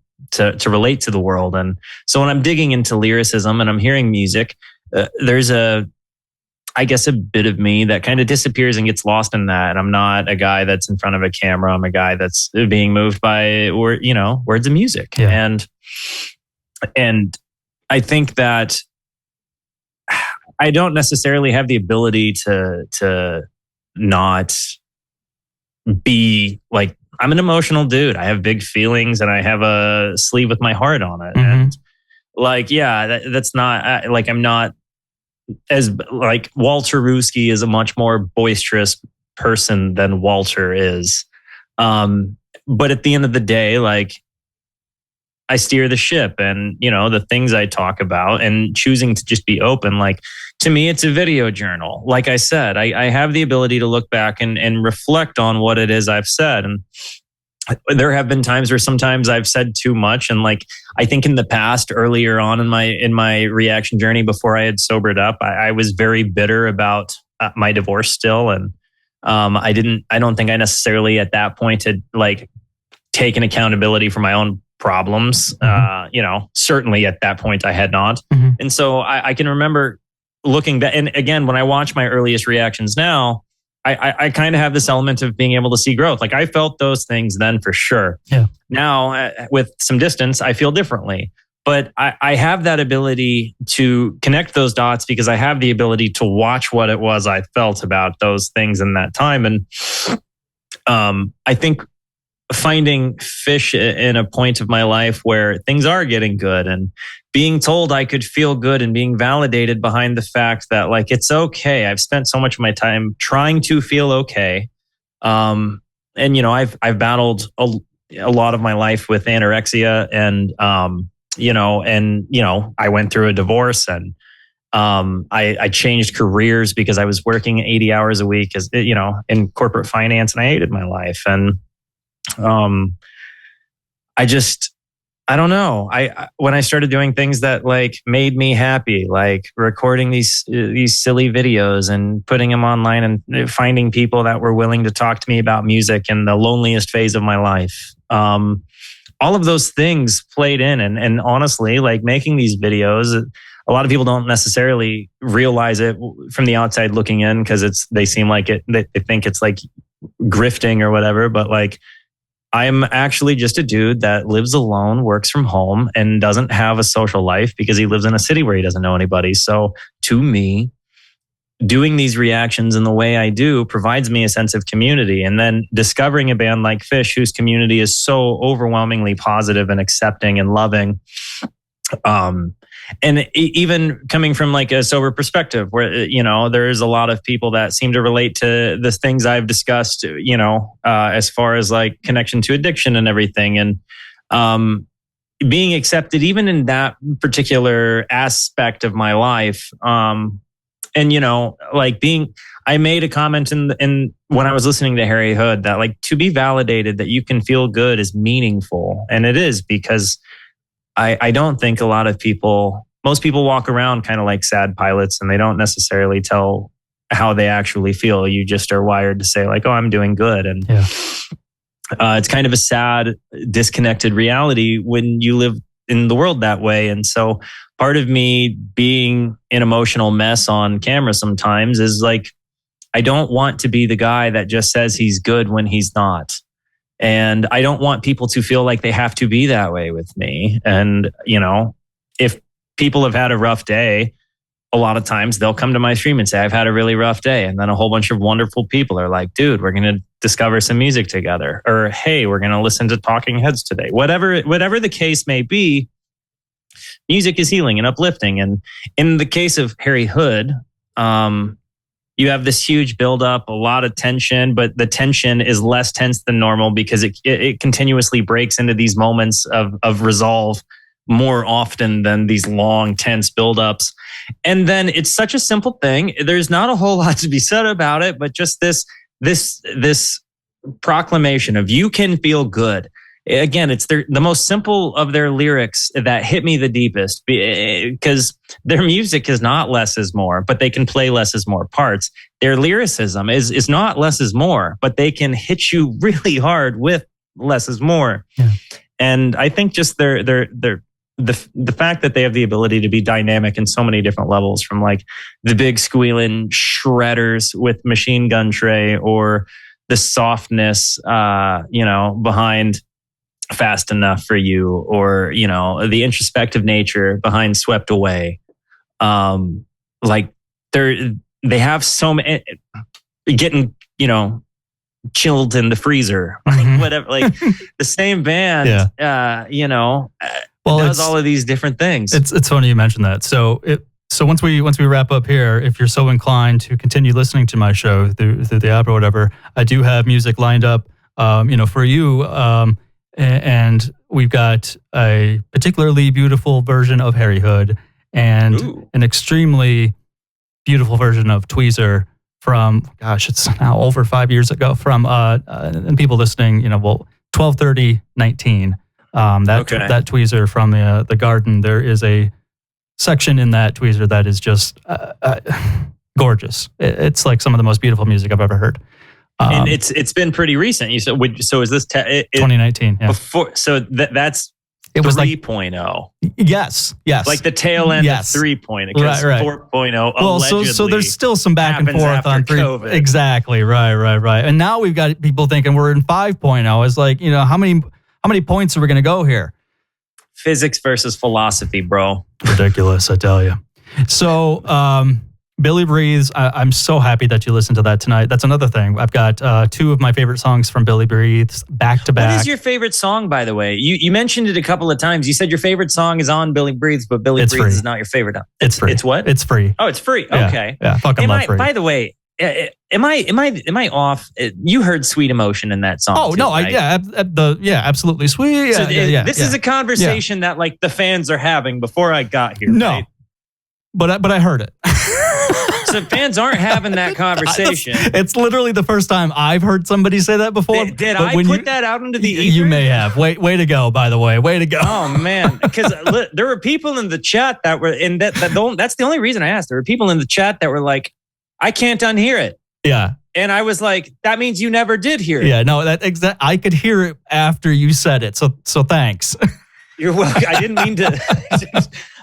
relate to the world. And so when I'm digging into lyricism and I'm hearing music, there's I guess a bit of me that kind of disappears and gets lost in that. And I'm not a guy that's in front of a camera. I'm a guy that's being moved by words and music. Yeah. And I think that I don't necessarily have the ability to not be like, I'm an emotional dude. I have big feelings and I have a sleeve with my heart on it. Mm-hmm. And like, yeah, that's not like, I'm not as like Walterooski is a much more boisterous person than Walter is. But at the end of the day, like I steer the ship and, the things I talk about and choosing to just be open, like to me, it's a video journal. Like I said, I have the ability to look back and reflect on what it is I've said. And there have been times where sometimes I've said too much. And like, I think in the past, earlier on in my reaction journey, before I had sobered up, I was very bitter about my divorce still. And I don't think I necessarily at that point had like taken accountability for my own problems. Mm-hmm. Certainly at that point I had not. Mm-hmm. And so I can remember looking back, and again, when I watch my earliest reactions now, I kind of have this element of being able to see growth. Like I felt those things then for sure. Yeah. Now with some distance, I feel differently. But I have that ability to connect those dots because I have the ability to watch what it was I felt about those things in that time. And I think finding Phish in a point of my life where things are getting good and being told I could feel good and being validated behind the fact that like, it's okay. I've spent so much of my time trying to feel okay. And, I've battled a lot of my life with anorexia and, I went through a divorce and, I changed careers because I was working 80 hours a week as, in corporate finance, and I hated my life. And, I don't know. When I started doing things that like made me happy, like recording these silly videos and putting them online and finding people that were willing to talk to me about music in the loneliest phase of my life. All of those things played in, and honestly, like making these videos, a lot of people don't necessarily realize it from the outside looking in because they seem like they think it's like grifting or whatever, but like, I'm actually just a dude that lives alone, works from home, and doesn't have a social life because he lives in a city where he doesn't know anybody. So to me, doing these reactions in the way I do provides me a sense of community. And then discovering a band like Phish, whose community is so overwhelmingly positive and accepting and loving. And even coming from like a sober perspective where, there's a lot of people that seem to relate to the things I've discussed, as far as like connection to addiction and everything. And being accepted even in that particular aspect of my life. And, I made a comment in when I was listening to Harry Hood that like to be validated that you can feel good is meaningful. And it is because I don't think most people walk around kind of like sad pilots and they don't necessarily tell how they actually feel. You just are wired to say like, oh, I'm doing good. And it's kind of a sad, disconnected reality when you live in the world that way. And so part of me being an emotional mess on camera sometimes is like, I don't want to be the guy that just says he's good when he's not. And I don't want people to feel like they have to be that way with me. And, if people have had a rough day, a lot of times they'll come to my stream and say, I've had a really rough day. And then a whole bunch of wonderful people are like, dude, we're going to discover some music together. Or, hey, we're going to listen to Talking Heads today. Whatever the case may be, music is healing and uplifting. And in the case of Harry Hood, you have this huge buildup, a lot of tension, but the tension is less tense than normal because it continuously breaks into these moments of resolve more often than these long, tense buildups. And then it's such a simple thing. There's not a whole lot to be said about it, but just this proclamation of you can feel good. again, it's the most simple of their lyrics that hit me the deepest, because their music is not less is more, but they can play less is more parts. Their lyricism is not less is more, but they can hit you really hard with less is more. Yeah. And I think just the fact that they have the ability to be dynamic in so many different levels, from like the big squealing shredders with Machine Gun Tray, or the softness, behind Fast Enough for You, or, the introspective nature behind Swept Away. Like they have so many, getting, chilled in the freezer, like whatever, like the same band, does all of these different things. It's funny you mentioned that. So once we wrap up here, if you're so inclined to continue listening to my show through the app or whatever, I do have music lined up, for you. And we've got a particularly beautiful version of Harry Hood, and an extremely beautiful version of Tweezer from, gosh, it's now over 5 years ago, from and people listening, 12/30/19. That Tweezer from the Garden. There is a section in that Tweezer that is just gorgeous. It's like some of the most beautiful music I've ever heard. And it's been pretty recent. You said, so is this 2019? Yeah. Before, so that's it was 3.0. Yes. Like the tail end of 3.0. Because right. 4.0 well, allegedly so there's still some back and forth on 3. COVID. Exactly. Right. And now we've got people thinking we're in 5.0. It's like, how many points are we going to go here? Physics versus philosophy, bro. Ridiculous, I tell you. So, Billy Breathes, I'm so happy that you listened to that tonight. That's another thing. I've got 2 of my favorite songs from Billy Breathes back to back. What is your favorite song, by the way? You mentioned it a couple of times. You said your favorite song is on Billy Breathes, but Billy Breathes is not your favorite. It's free. It's what? It's free. Oh, it's free. Yeah, okay. Yeah, fucking love free. By the way, am I off? You heard Sweet Emotion in that song. Oh, too, no, right? absolutely. Sweet. Yeah, this is a conversation that like the fans are having before I got here. No. Right? But I heard it. So fans aren't having that conversation. It's literally the first time I've heard somebody say that before. Did I put that out into the ether? You may have. Way to go, by the way. Way to go. Oh, man. Because there were people in the chat that were, and that's the only reason I asked. There were people in the chat that were like, I can't unhear it. Yeah. And I was like, that means you never did hear it. Yeah, no, I could hear it after you said it. So thanks. You're welcome. I didn't mean to.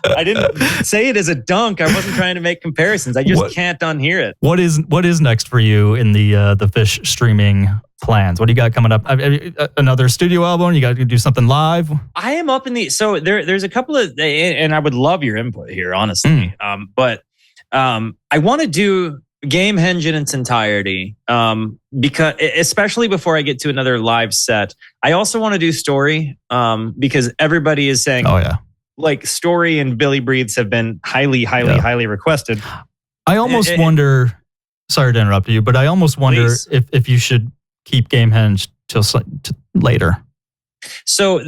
I didn't say it as a dunk. I wasn't trying to make comparisons. I just can't unhear it. What is next for you in the Phish streaming plans? What do you got coming up? Another studio album? You got to do something live? I am up in the there's a couple of, and I would love your input here, honestly. But I want to do Gamehenge in its entirety, because especially before I get to another live set. I also want to do Story, because everybody is saying, oh yeah, like Story and Billy Breathes have been highly requested. I almost wonder, sorry to interrupt you, but I almost wonder if you should keep Gamehenge till later. So,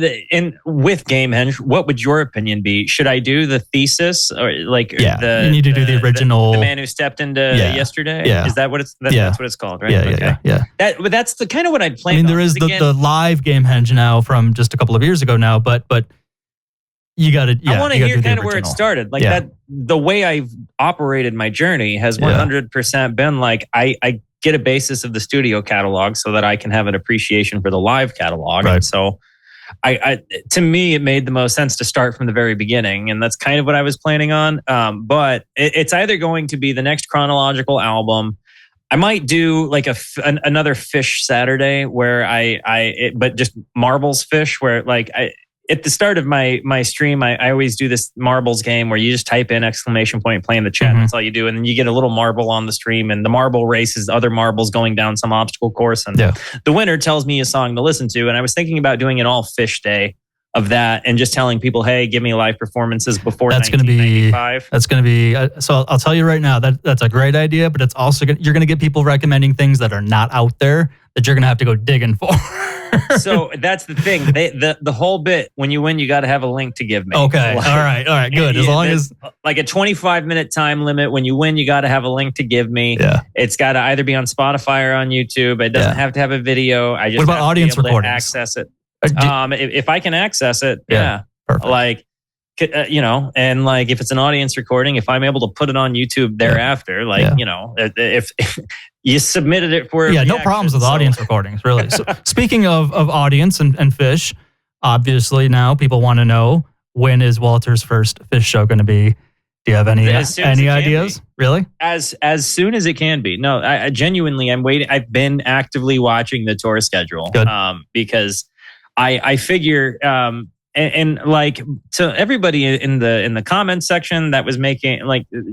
with Gamehenge, what would your opinion be? Should I do the thesis, or like you need to do the original, the man who stepped into yesterday? Yeah. Is that what it's? That's what it's called, right? Yeah. But that's the kind of what I'd play. I mean, there is the live Gamehenge now from just a couple of years ago now, but you got to. I want to hear kind of where it started, like that. The way I've operated my journey has 100% been like I get a basis of the studio catalog so that I can have an appreciation for the live catalog. Right. And so to me, it made the most sense to start from the very beginning. And that's kind of what I was planning on. But it's either going to be the next chronological album. I might do like another Phish Saturday where but just Marbles Phish, where like at the start of my stream, I always do this marbles game where you just type in ! Play in the chat. And that's all you do. And then you get a little marble on the stream, and the marble race is other marbles going down some obstacle course. And the winner tells me a song to listen to. And I was thinking about doing an all Phish day of that and just telling people, hey, give me live performances before 1995. That's going to be, so I'll tell you right now, that's a great idea, but it's also, you're going to get people recommending things that are not out there that you're going to have to go digging for. So that's the thing. The whole bit, when you win, you got to have a link to give me. Okay. All right. Good. As long as like a 25-minute time limit. When you win, you got to have a link to give me. Yeah. It's got to either be on Spotify or on YouTube. It doesn't have to have a video. I just what about have audience to be able recordings? to access it. If I can access it, yeah. Perfect. Like, and like if it's an audience recording, if I'm able to put it on YouTube thereafter, like, if you submitted it for no problems with audience recordings, really. So speaking of audience and Phish, obviously now people want to know, when is Walter's first Phish show going to be? Do you have any ideas? Really? As soon as it can be. No, I genuinely, I'm waiting. I've been actively watching the tour schedule. Good. Because I figure, and like, to everybody in the comments section that was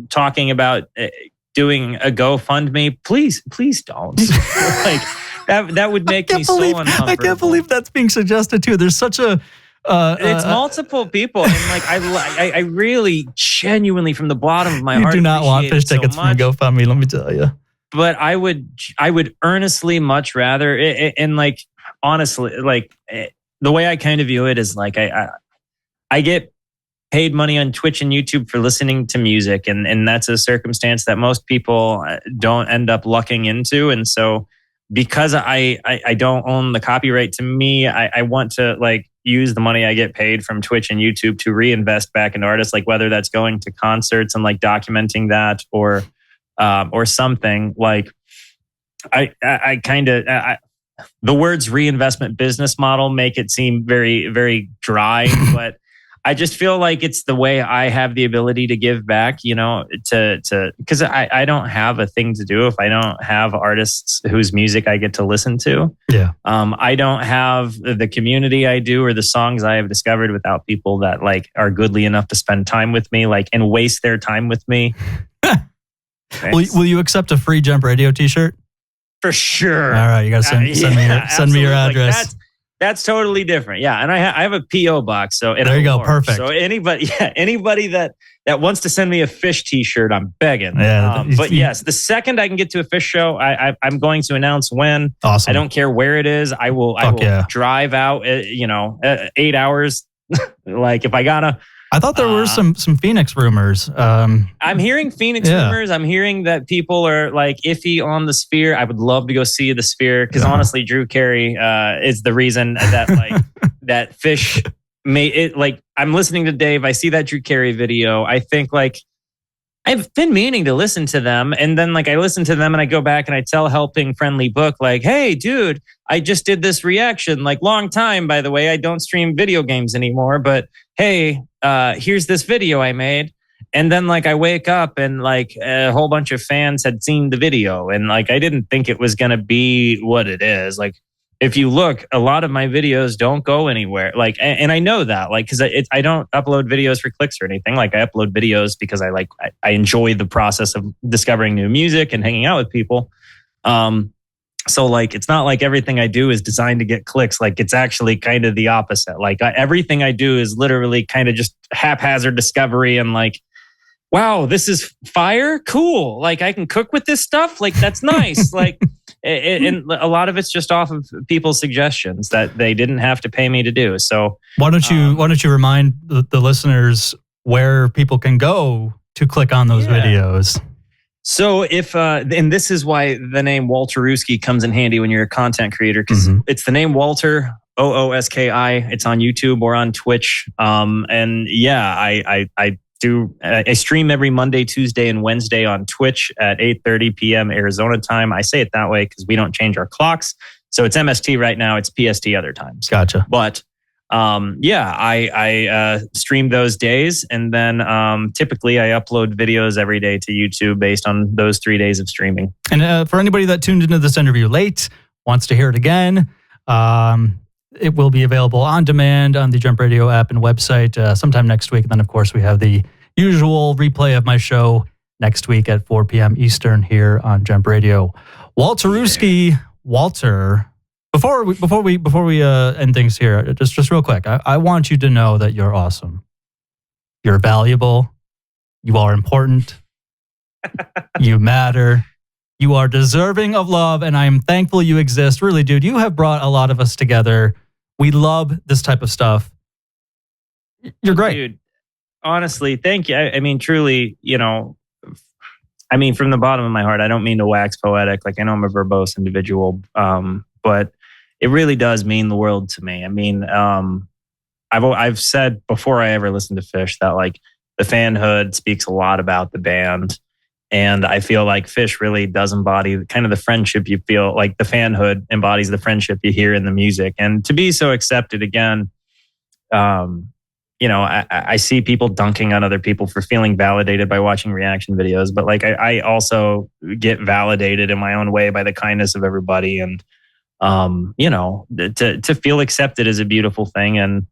talking about doing a GoFundMe, please don't. Like that would make me so uncomfortable. I can't believe that's being suggested too. There's such a it's multiple people, and like I really genuinely from the bottom of my heart, you do not want Phish tickets from GoFundMe, let me tell you. But I would earnestly much rather, and like honestly, like the way I kind of view it is like I get paid money on Twitch and YouTube for listening to music, and that's a circumstance that most people don't end up lucking into, and so because I don't own the copyright to me, I want to like use the money I get paid from Twitch and YouTube to reinvest back into artists, like whether that's going to concerts and like documenting that or something. Like I kind of the words reinvestment business model make it seem very, very dry, but I just feel like it's the way I have the ability to give back, to because I don't have a thing to do if I don't have artists whose music I get to listen to. Yeah. I don't have the community I do or the songs I have discovered without people that like are goodly enough to spend time with me, like, and waste their time with me. Will you accept a free JEMP Radio t-shirt? For sure. All right, you got to send me your address. Like that's totally different. Yeah, and I have a PO box. So there you go, perfect. So anybody that wants to send me a Phish t-shirt, I'm begging. Yeah, but yes, the second I can get to a Phish show, I'm going to announce when. Awesome. I don't care where it is. I will drive out. 8 hours. Like if I gotta. I thought there were some Phoenix rumors. I'm hearing Phoenix rumors. I'm hearing that people are like iffy on the Sphere. I would love to go see the Sphere because honestly, Drew Carey is the reason that like that Phish made it. Like I'm listening to Dave. I see that Drew Carey video. I think like I've been meaning to listen to them, and then like I listen to them and I go back and I tell Helping Friendly Book like, hey, dude, I just did this reaction. Like long time, by the way. I don't stream video games anymore, but hey. Here's this video I made. And then like I wake up and like a whole bunch of fans had seen the video. And like I didn't think it was going to be what it is. Like if you look, a lot of my videos don't go anywhere. Like, and I know that like, cause I don't upload videos for clicks or anything. Like I upload videos because I enjoy the process of discovering new music and hanging out with people. So like, it's not like everything I do is designed to get clicks. Like it's actually kind of the opposite. Like everything I do is literally kind of just haphazard discovery and like, wow, this is fire. Cool. Like I can cook with this stuff. Like that's nice. Like, and a lot of it's just off of people's suggestions that they didn't have to pay me to do. So why don't you remind the listeners where people can go to click on those videos? So if, and this is why the name Walterooski comes in handy when you're a content creator, because it's the name Walter, Ooski. It's on YouTube or on Twitch. And yeah, I stream every Monday, Tuesday, and Wednesday on Twitch at 8:30 p.m. Arizona time. I say it that way because we don't change our clocks. So it's MST right now. It's PST other times. Gotcha. But I stream those days, and then typically I upload videos every day to YouTube based on those 3 days of streaming. And for anybody that tuned into this interview late, wants to hear it again, it will be available on demand on the JEMP Radio app and website sometime next week. And then, of course, we have the usual replay of my show next week at 4 p.m. Eastern here on JEMP Radio. Walterooski, Walter. Before we end things here, just real quick, I want you to know that you're awesome. You're valuable. You are important. You matter. You are deserving of love, and I am thankful you exist. Really, dude, you have brought a lot of us together. We love this type of stuff. You're great. Dude, honestly, thank you. I mean, truly, I mean, from the bottom of my heart, I don't mean to wax poetic. Like, I know I'm a verbose individual, but it really does mean the world to me. I mean, I've said before I ever listened to Phish that like the fanhood speaks a lot about the band. And I feel like Phish really does embody kind of the friendship you feel, like the fanhood embodies the friendship you hear in the music. And to be so accepted again, I see people dunking on other people for feeling validated by watching reaction videos. But like I also get validated in my own way by the kindness of everybody. And, to feel accepted is a beautiful thing. And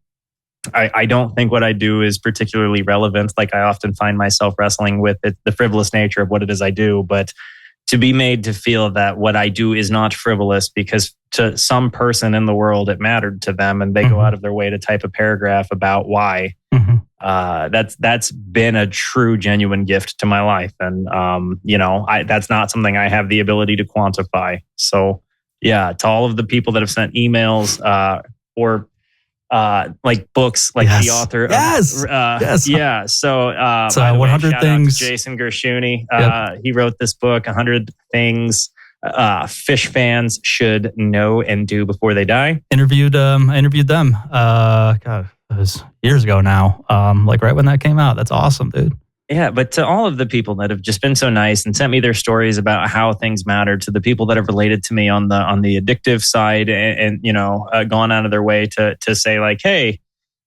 I don't think what I do is particularly relevant. Like I often find myself wrestling with the frivolous nature of what it is I do, but to be made to feel that what I do is not frivolous because to some person in the world it mattered to them and they go out of their way to type a paragraph about why. That's been a true, genuine gift to my life. And, that's not something I have the ability to quantify. So yeah, to all of the people that have sent emails or like books, like the author. Yeah. So, 100 Things. Jason Gershuni. He wrote this book, 100 Things Phish fans should know and do before they die. I interviewed them. God, it was years ago now. Like right when that came out. That's awesome, dude. Yeah, but to all of the people that have just been so nice and sent me their stories about how things matter, to the people that have related to me on the addictive side and gone out of their way to say like, hey,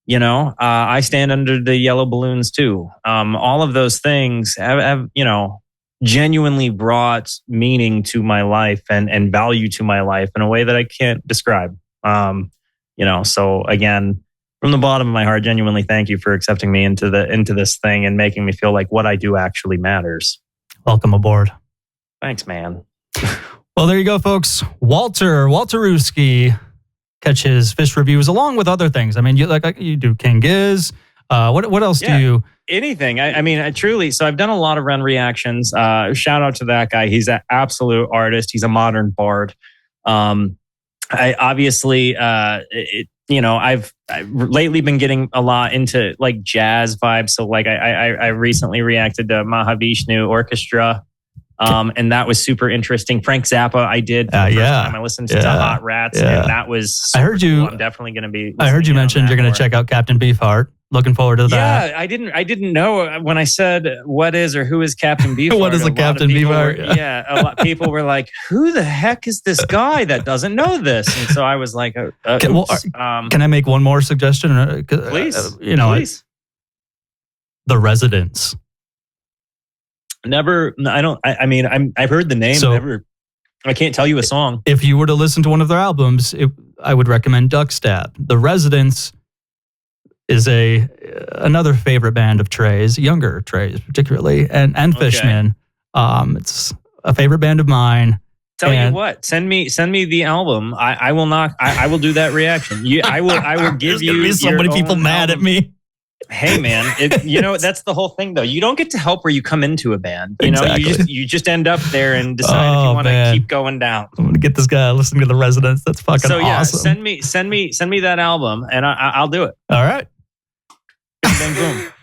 I stand under the yellow balloons too. All of those things have genuinely brought meaning to my life and value to my life in a way that I can't describe. So again, from the bottom of my heart, genuinely thank you for accepting me into this thing and making me feel like what I do actually matters. Welcome aboard. Thanks, man. Well, there you go, folks. Walterooski. Catch his Phish reviews along with other things. I mean, you do King Giz. What else do you? Anything. I truly. So I've done a lot of run reactions. Shout out to that guy. He's an absolute artist. He's a modern bard. I obviously, I've lately been getting a lot into like jazz vibes. So like I recently reacted to Mahavishnu Orchestra. And that was super interesting. Frank Zappa, I did for the first time. I listened to Hot Rats, and that was. I heard you. Cool. I'm definitely going to be. I heard you mention you're going to check out Captain Beefheart. Looking forward to that. Yeah, I didn't know when I said what is or who is Captain Beefheart. What is a Captain Beefheart? A lot of people were like, "Who the heck is this guy that doesn't know this?" And so I was like, "Can I make one more suggestion?" Please, please. The Residents. Never. I don't. I mean, I've heard the name. So, never. I can't tell you a song. If you were to listen to one of their albums, I would recommend Duckstab. The Residents is another favorite band of Trey's, younger Trey's particularly, and Fishman. It's a favorite band of mine. Tell you what, send me the album. I will not. I will do that reaction. I will give you. There's so many people mad at me. Hey man, that's the whole thing though. You don't get to help where you come into a band. You just end up there and decide if you want to keep going down. I'm gonna get this guy listening to the Residents. That's fucking awesome. Send me that album and I'll do it. All right. Bing bang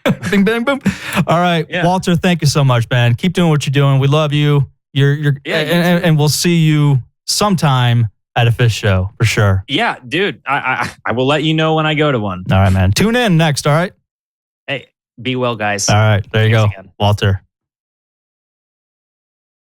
boom. Bing bang boom. All right, Walter. Thank you so much, man. Keep doing what you're doing. We love you. And we'll see you sometime at a Phish show for sure. Yeah, dude. I will let you know when I go to one. All right, man. Tune in next. All right. Hey, be well, guys. All right. There you go, Walter.